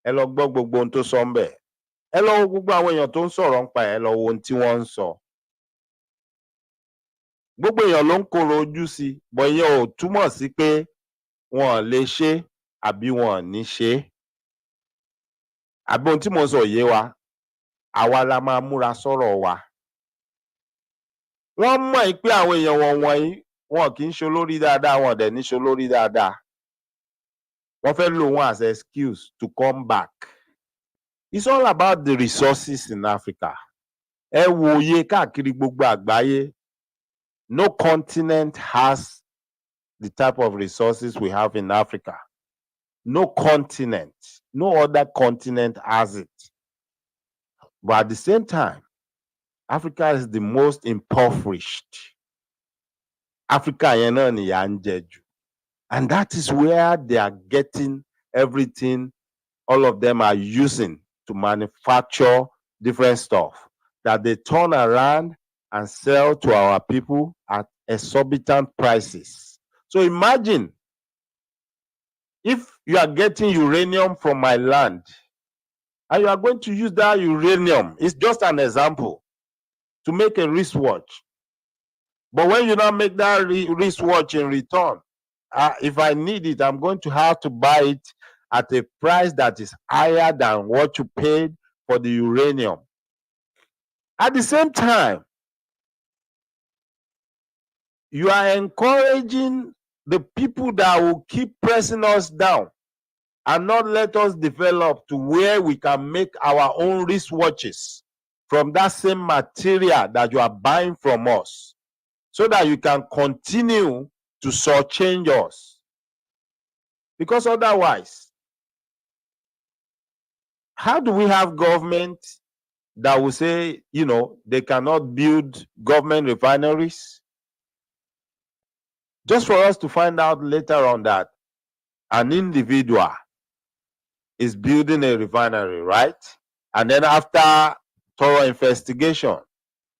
Ẹ lọ gbọ́ gbogbo ohun tó sọ ń bẹ̀. Ẹ lọ wo gbogbo àwọn èèyàn tó ń sọ̀rọ̀ ń pa ẹ̀, ẹ lọ wo ohun tí wọ́n ń sọ. Gbogbo èèyàn ló ń koro ojú sí, bọ̀ ìyẹn ò túmọ̀ sí pé wọn ò lè ṣe àbí wọn ò ní ṣe. Àbí ohun tí mo sọ yé wa, àwa la máa múra sọ̀rọ̀ wa. Wọ́n mọ̀ pé àwọn èèyàn wọ̀nyí wọn kì í ṣe olórí dáadáa, wọn dẹ̀ ní ṣe olórí dáadáa. Wọ́n fẹ́ lò wọ́n as excuse to come back. It's all about the resources in Africa. Ẹ wòye káàkiri gbogbo àgbáyé. No continent has the type of resources we have in Africa. No continent, no other continent has it. But at the same time, Africa is the most impoverished. Africa yẹn náà ni yà ń jẹ jù. And that is where they are getting everything all of them are using to manufacture different stuff that they turn around and sell to our people at exorbitant prices. So imagine if you are getting uranium from my land and you are going to use that uranium, it's just an example, to make a wristwatch. But when you now make that wristwatch in return, if I need it, I'm going to have to buy it at a price that is higher than what you paid for the uranium. At the same time, you are encouraging the people that will keep pressing us down and not let us develop to where we can make our own wristwatches from that same material that you are buying from us, so that you can continue to shortchange us. Because otherwise, how do we have government that will say, you know, they cannot build government refineries? Just for us to find out later on that an individual is building a refinery, right? And then after thorough investigation,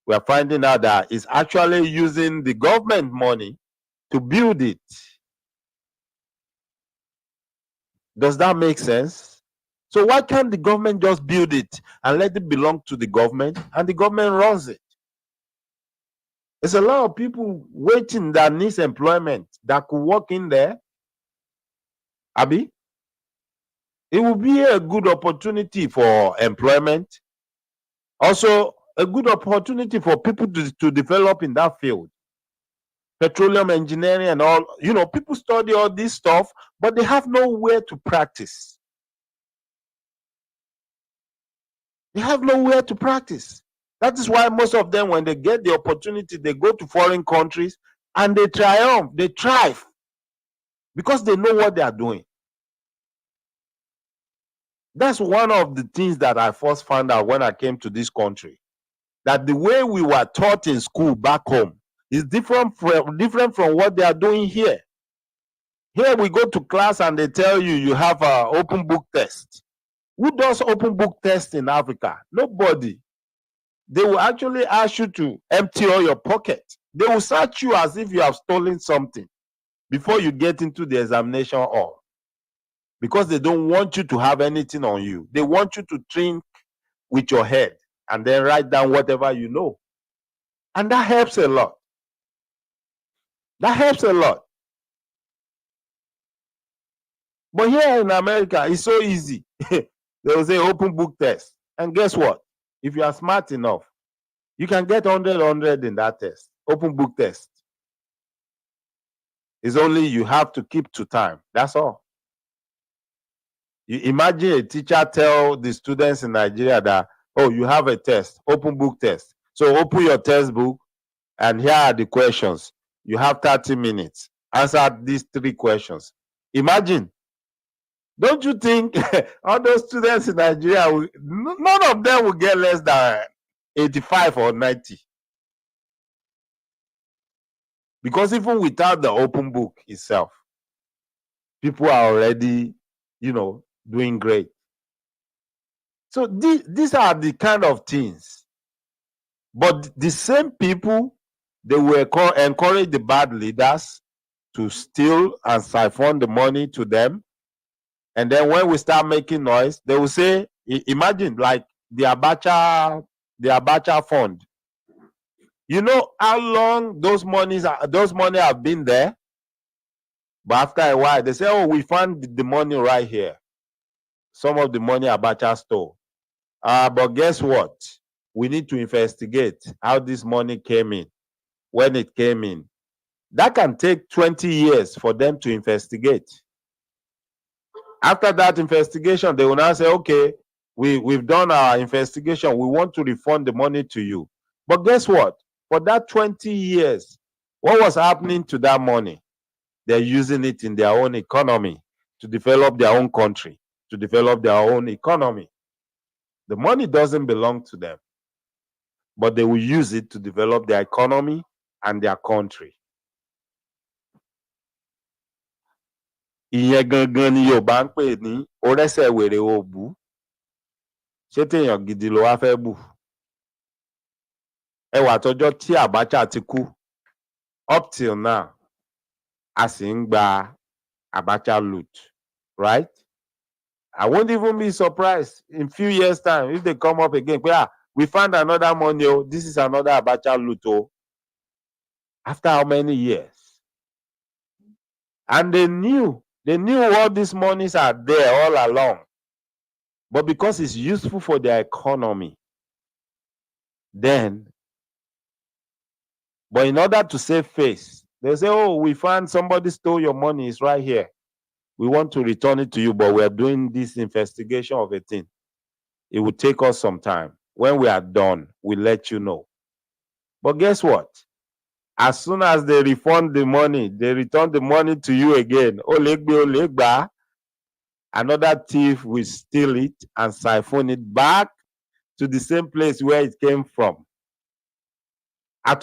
we are finding out that it's actually using the government money to build it. Does that make sense? So why can't the government just build it and let it belong to the government and the government runs it? There's a lot of people waiting that needs employment that could work in there. Abi, it will be a good opportunity for employment. Also, a good opportunity for people to develop in that field. Petroleum engineering and all, you know, people study all this stuff, but they have nowhere to practice. They have nowhere to practice. That is why most of them, when they get the opportunity, they go to foreign countries and they triumph, they thrive, because they know what they are doing. That's one of the things that I first found out when I came to this country, that the way we were taught in school back home is different from what they are doing here. Here we go to class and they tell you you have an open book test. Who does open book test in Africa? Nobody. They will actually ask you to empty all your pocket. They will search you as if you have stolen something before you get into the examination hall, because they don't want you to have anything on you. They want you to think with your head and then write down whatever you know. And that helps a lot. That helps a lot. But here in America, it's so easy. They will say open book test. And guess what? If you are smart enough, you can get 100 in that test. Open book test. It's only you have to keep to time. That's all. You imagine a teacher tell the students in Nigeria that, oh, you have a test, open book test. So open your textbook And here are the questions. You have 30 minutes. Answer these 3 questions. Imagine. Don't you think all those students in Nigeria, none of them will get less than 85 or 90? Because even without the open book itself, people are already, doing great. So these are the kind of things. But the same people, they will encourage the bad leaders to steal and siphon the money to them. And then when we start making noise, they will say, imagine like the Abacha fund. You know how long those money have been there? But after a while, they say, oh, we found the money right here. Some of the money Abacha stole. But guess what? We need to investigate how this money came in, when it came in. That can take 20 years for them to investigate. After that investigation, they will now say, okay, we've done our investigation. We want to refund the money to you. But guess what? For that 20 years, what was happening to that money? They're using it in their own economy to develop their own country, to develop their own economy. The money doesn't belong to them, but they will use it to develop their economy and their country. Ìyẹn gangan ni Yorùbá ń pè ní orẹ́sẹ̀ wèrè òbú. Ṣé téèyàn gidi ló wá fẹ́ bù? Ẹwà tọjọ́ tí Abacha ti kú, up till now, a sì ń gba Abacha loot, right? I won't even be surprised in few years' time if they come up again. We found another money. Oh, this is another Abacha loot. Oh, after how many years? And they knew all these monies are there all along. But because it's useful for their economy, but in order to save face, they say, oh, we found somebody stole your money. It's right here. We want to return it to you, but we are doing this investigation of a thing. It will take us some time. When we are done, we'll let you know. But guess what? As soon as they refund the money, they return the money to you again. Olegba, another thief will steal it and siphon it back to the same place where it came from. And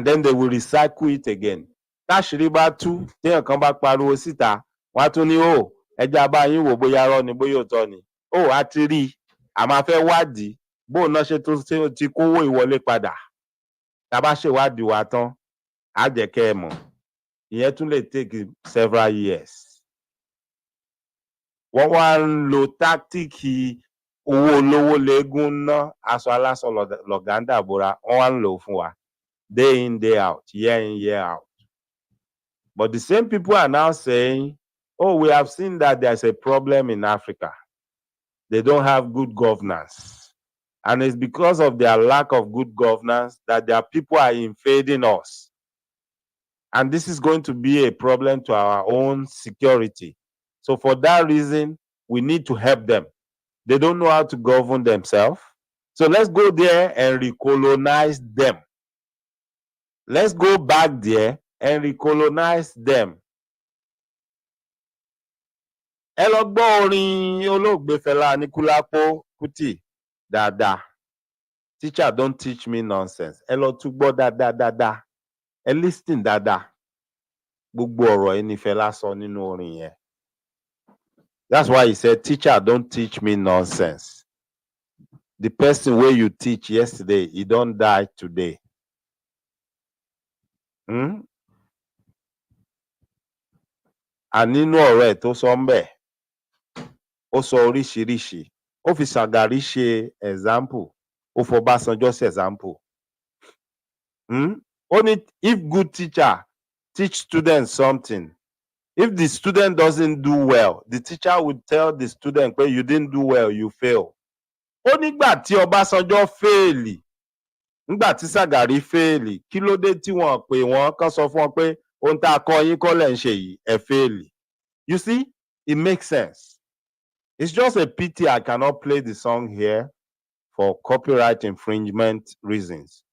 then they will recycle it again. Táṣìírí bá tú, téèyàn kan bá pariwo síta, wọ́n á tún ní, ó ẹja bá yín wò bóyá irọ́ ni bóyá òótọ́ ni. Ó a ti rí i, a máa fẹ́ wádìí bóun náà ṣe tó ti kówó ìwọlé padà. Tá a bá ṣèwádìí wa tán, á jẹ́ kẹ́ ẹ mọ̀. Ìyẹn tún lè take several years. Wọ́n wá ń lo táktíìkì owó olówó léegun ná, aṣọ aláṣọ lọ̀gá ń dàbora, wọ́n wá ń lò ó fún wa. Day in, day out, year in, year out. But the same people are now saying, oh, we have seen that there's a problem in Africa. They don't have good governance. And it's because of their lack of good governance that their people are invading us. And this is going to be a problem to our own security. So for that reason, we need to help them. They don't know how to govern themselves. So let's go there and recolonize them. Let's go back there and recolonize them. Ẹ lọ gbọ́ orin olóògbé Fẹlá Aníkúlápó Kútì dáadáa. Teacher, don't teach me nonsense. Ẹ lọ tún gbọ́ dáadáa. Ẹ listen dáadáa. Gbogbo ọ̀rọ̀ ẹni Fẹlá sọ nínú orin yẹn. That's why he said, teacher, don't teach me nonsense. The person where you teach yesterday, he don't die today. Ànínú ọ̀rọ̀ ẹ̀ tó sọ ń bẹ̀, ó sọ oríṣiríṣi. Ó fi Ṣàgàrí ṣe example, ó f'Ọbásanjọ́ ṣe example. Only if good teacher teach students something, if the student doesn't do well, the teacher would tell the student, well, you didn't do well, you fail. Ó nígbà tí Ọbásanjọ́ fẹ́ẹ̀lì, nígbà tí Ṣàgàrí fẹ́ẹ̀lì, kí ló dé tí wọ́n pè wọ́n kán sọ fún wọn pé ohun tá a kọ́ yín kọ́ lẹ̀ ń ṣe yìí, ẹ fẹ́ẹ̀lì. You see, it makes sense. It's just a pity I cannot play the song here for copyright infringement reasons.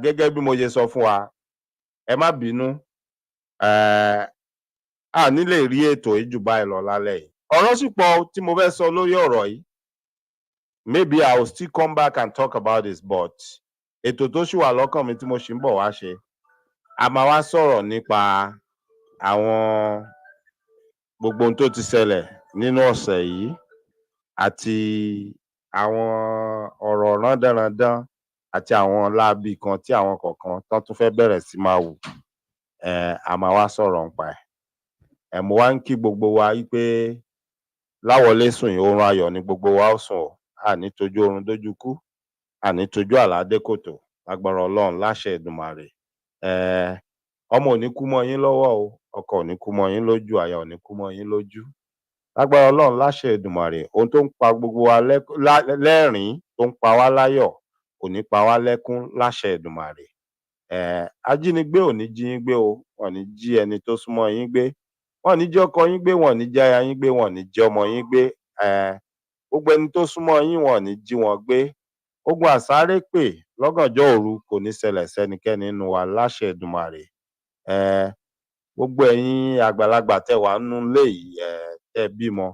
Gẹ́gẹ́ bí mo ṣe sọ fún wa, ẹ má bínú, a ní lè rí ètò yìí jù báyìí lọ lálẹ́ yìí. Ọ̀rọ̀ sì pọ̀ tí mo fẹ́ sọ lórí ọ̀rọ̀ yìí. Maybe I will still come back and talk about this, but ètò tó ṣì wà lọ́kàn mi tí mo ṣì ń bọ̀ wá ṣe, a máa wá sọ̀rọ̀ nípa àwọn gbogbo ohun tó ti ṣẹlẹ̀ nínú ọ̀sẹ̀ yìí àti àwọn ọ̀rọ̀ rándanrandan àti àwọn láabi kan tí àwọn kọ̀ọ̀kan tán tún fẹ́ bẹ̀rẹ̀ sí máa wù. A máa wá sọ̀rọ̀ nípa ẹ̀. Mo wá ń kí gbogbo wa wípé láwọlé sùn yìí, oorun ayọ̀ ni gbogbo wa ó sùn o. Àní tójú oorun dójú kú, àní tójú àlá dé kòtò, lágbára Ọlọ́run láṣẹ Èdùmàrè. Ọmọ ò ní kú mọ́ yín lọ́wọ́ o, ọkọ ò ní kú mọ́ yín lójú, aya ò ní kú mọ́ yín lójú. Lágbára Ọlọ́run láṣẹ Èdùmàrè, ohun tó ń pa gbogbo wa lẹ́rìn-ín, tó ń pa wá láyọ̀, kò ní pa wá lẹ́kún láṣẹ Èdùmàrè. Ajínigbé ò ní jí yín gbé o, wọn ò ní jí ẹni tó súnmọ́ yín gbé, wọn ò ní jí ọkọ yín gbé, wọn ò ní jí aya yín gbé, wọn ò ní jí ọmọ yín gbé. Gbogbo ẹni tó súnmọ́ yín, wọn ò ní jí wọn gbé. Ogun àsárépè lọ́gànjọ́ òru kò ní ṣẹlẹ̀ sẹ́nikẹ́ni nínú wa láṣẹ Èdùmàrè. Gbogbo ẹ̀yin àgbàlagbà tẹ́ wà nínú ilé yìí, tẹ́ bímọ,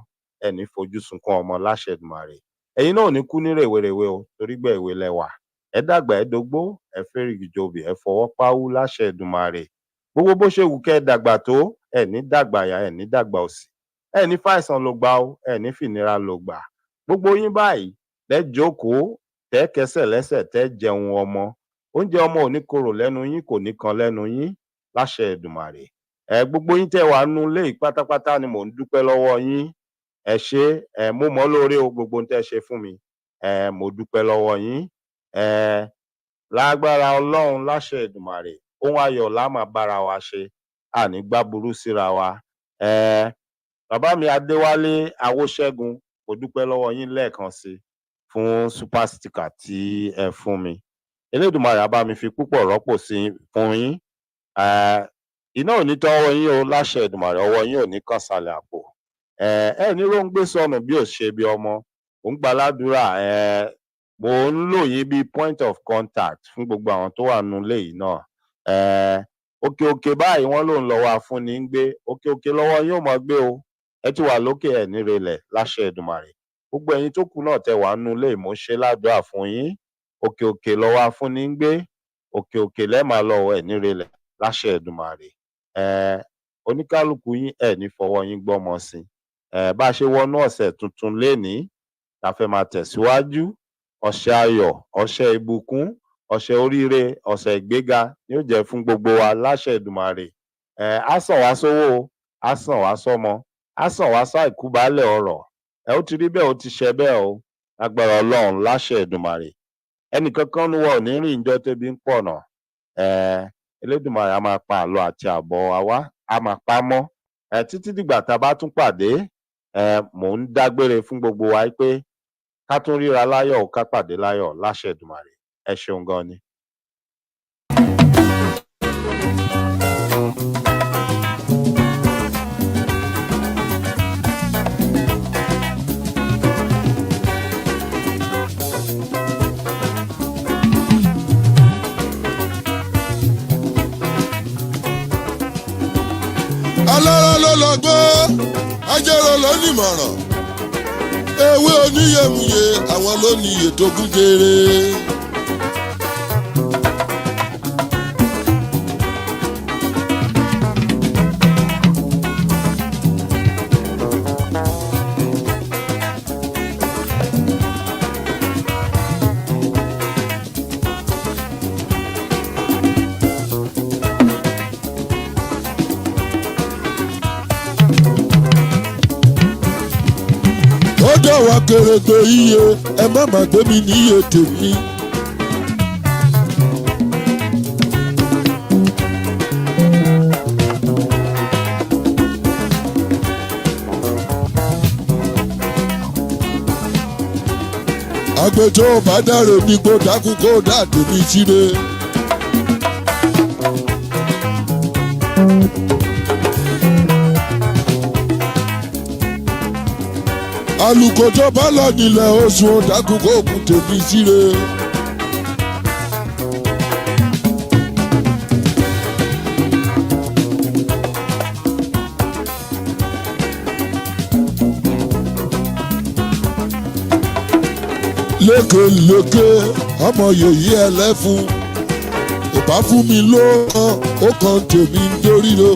ẹ ní fojú sunkún ọmọ láṣẹ Èdùmàrè. Ẹ̀yin náà ò ní kú ní rèwerèwe o, torí gbà èwe lẹ wà. Ẹ dàgbà, ẹ dógbó, ẹ fẹ́rìgì jobi, ẹ fọwọ́ páwú láṣẹ Èdùmàrè. Gbogbo bó ṣe wù kẹ́ ẹ dàgbà tó, ẹ ní dàgbà ìyà, ẹ ní dàgbà òṣì, ẹ ní fàìsàn ló gbà o, ẹ ní fìnira ló gbà. Gbogbo yín báyìí lẹ jókòó, tẹ́ kẹsẹ̀ lẹ́sẹ̀, tẹ́ jẹun ọmọ. Oúnjẹ ọmọ ò ní korò lẹ́nu yín, kò ní kan lẹ́nu yín láṣẹ Èdùmàrè. Gbogbo yín tẹ́ wà nínú ilé yìí pátápátá ni mò ń dúpẹ́ lọ́wọ́ yín. Ẹ ṣé, mo mọ̀ lóore o, gbogbo ohun tẹ́ ṣe fún mi. Mo dúpẹ́ lọ́wọ́ yín. Lágbára Ọlọ́run láṣẹ Èdùmàrè, ohun ayọ̀ la máa bára wa ṣe, àní gbá burú síra wa. Bàbá mi Adéwálé Awóṣẹ́gun, mo dúpẹ́ lọ́wọ́ yín lẹ́ẹ̀kan sí fún super sticker tí ẹ fún mi. Elédùmarè á bá mi fi púpọ̀ rọ́pò sí fún yín. Iná ò ní tọ́wọ́ yín o láṣẹ Èdùmàrè, ọwọ́ yín ò ní kàn sálẹ̀ àpò. Ẹ ní ló ń gbé sọnù bí ò ṣe bí ọmọ. Mo ń gbàládùúrà, mo ń lò yín bí point of contact fún gbogbo àwọn tó wà nínú ilé yìí náà. Òkè òkè báyìí wọ́n ló ń lọ́wọ́ afúnni ń gbé, òkè òkè lọ́wọ́ yín ò mọ̀ gbé o. Ẹ ti wà lókè, ẹ̀ ní relẹ̀ láṣẹ Èdùmàrè. Gbogbo ẹ̀yin tó kù náà tẹ́ wà nínú ilé, mo ń ṣe ládùúrà fún yín. Òkè òkè lọ́wọ́ afúnni ń gbé, òkè òkè lẹ́ máa lọ, ẹ̀ ní relẹ̀ láṣẹ Èdùmàrè. Oníkálukú yín, ẹ̀ ní fọwọ́ yín gbọ́mọ sí. Bá a ṣe wọnú ọ̀sẹ̀ tuntun lénìí, la fẹ́ máa tẹ̀síwájú. Ọ̀sẹ̀ ayọ̀, ọ̀sẹ̀ ìbùkún, ọ̀sẹ̀ oríire, ọ̀sẹ̀ ìgbéga ni ó jẹ́ fún gbogbo wa láṣẹ Èdùmàrè. Á sàn wá sówó, á sàn wá sọ́mọ, á sàn wá sáìkú baálẹ̀ ọrọ̀. Ó ti rí bẹ́ẹ̀, ó ti ṣẹ bẹ́ẹ̀ o, lágbára Ọlọ́run láṣẹ Èdùmàrè. Ẹnìkankan nu wa ò ní rìn ńjọ́ tébi ń pọ̀nà. Elédùmarè á máa pa àlọ àti àbọ̀ wa wá, á máa pa mọ́. Títí dìgbà tá a bá tún pàdé, mò ń dágbére fún gbogbo wa pé ká tún ríra láyọ̀, ká pàdé láyọ̀ láṣẹ Èdùmàrè. Ẹ ṣeun gan ni. Alára ló lọ gbọ́, ajẹ́rọ ló nímọ̀ràn. Ewé oníyèmùyè, àwọn ló ní ètò gúgéré. Ó dọ̀wọ́ kèrègbè iye, ẹ má má gbé mi níye tèmi. Àgbẹ̀jọ́ bá dàrò ní kó dákú kó dà tèmi síre. Àlùkò tó bá lọ nílẹ̀ oṣù ọ̀dàkùnkò òkun tèmi síre. Lékeleke ọmọ yòyí ẹlẹ́fun ìbá fún mi ló kàn ó kàn tèmi ń dórí lo.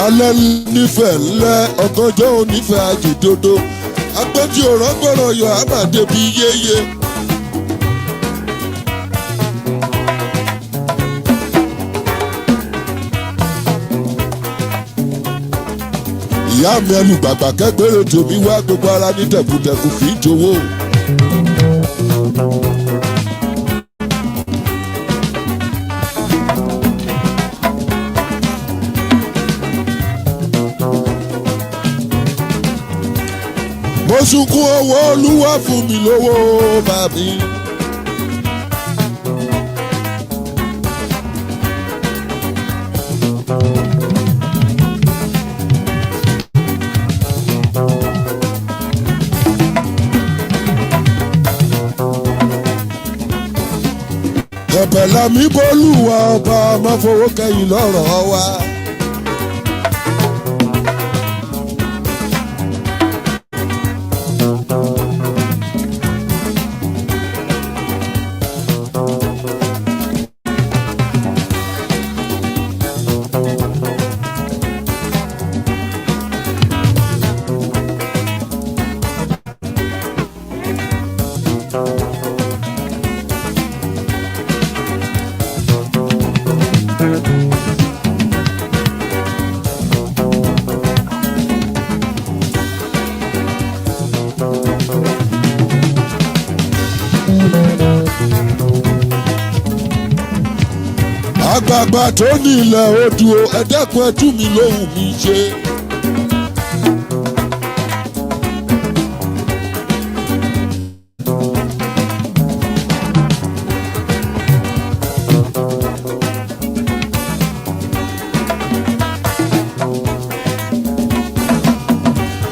Alẹ́ nífẹ̀ẹ́ ńlẹ́ ọ̀gànjọ́ onífẹ̀ẹ́ àjèdodo agbẹ́jì òrọ́gbọ̀rọ̀ yọ àbàdé bí yéye. Ìyá mi ẹnu gbàgbà kẹ́gbẹ́rẹ́ tèmi wá gbogbo ara ní tẹ̀kùtẹ̀kù kì í jowó. Mo sunkún owó Olúwa fún mi lówó bàbí. Ẹ̀bẹ̀ làmí bólúwa ọba máa fowó kẹ́yìn lọ́rọ̀ wa. Àgbààgbà tó ní ilẹ̀ odò ẹ̀dẹ́kun ẹtú mi lóhùn mi ṣe.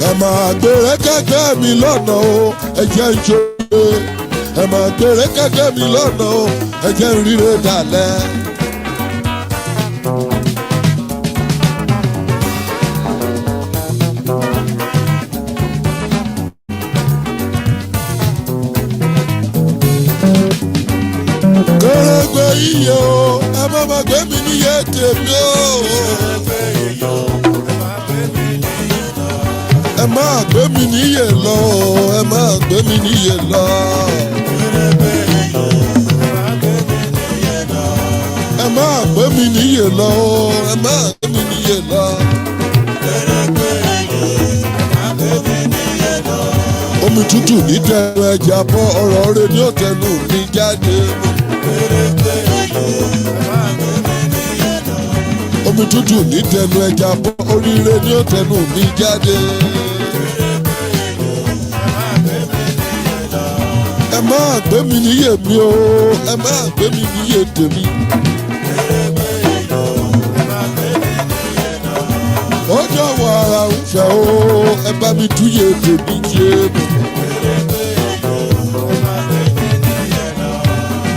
Ẹ máa gbèrè kẹ́kẹ́ mi lọ́nà o ẹ jẹ́ n ṣoore. Ẹ máa gbèrè kẹ́kẹ́ mi lọ́nà o ẹ jẹ́ n ríre dalẹ̀. Kèrègbè iye o, ẹ má má gbé mi níyè tèmi o. Ẹ má gbé mi níyè lọ, ẹ má gbé mi níyè lọ. Ẹ má gbé mi níyè lọ, ẹ má gbé mi níyè lọ. Omi tútù ní tẹnu ẹja bọ́ ọ̀rọ̀ rẹ̀ ní òtẹnu mi jáde. Omi tútù ní tẹnu ẹja bọ́ oríire ní òtẹnu mi jáde. Ẹ má gbé mi níyè mi o, ẹ má gbé mi níyè tèmi. Ó jọ̀wọ́ ara ń fẹ́ o, ẹ bá mi túyè tèmi jẹ́ mi.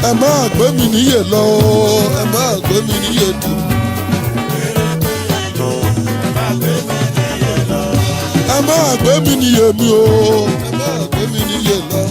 Ẹ má gbé mi níyè lọ, ẹ má gbé mi níyè tèmi. Ẹ má gbé mi níyè mi o, ẹ má gbé mi níyè lọ.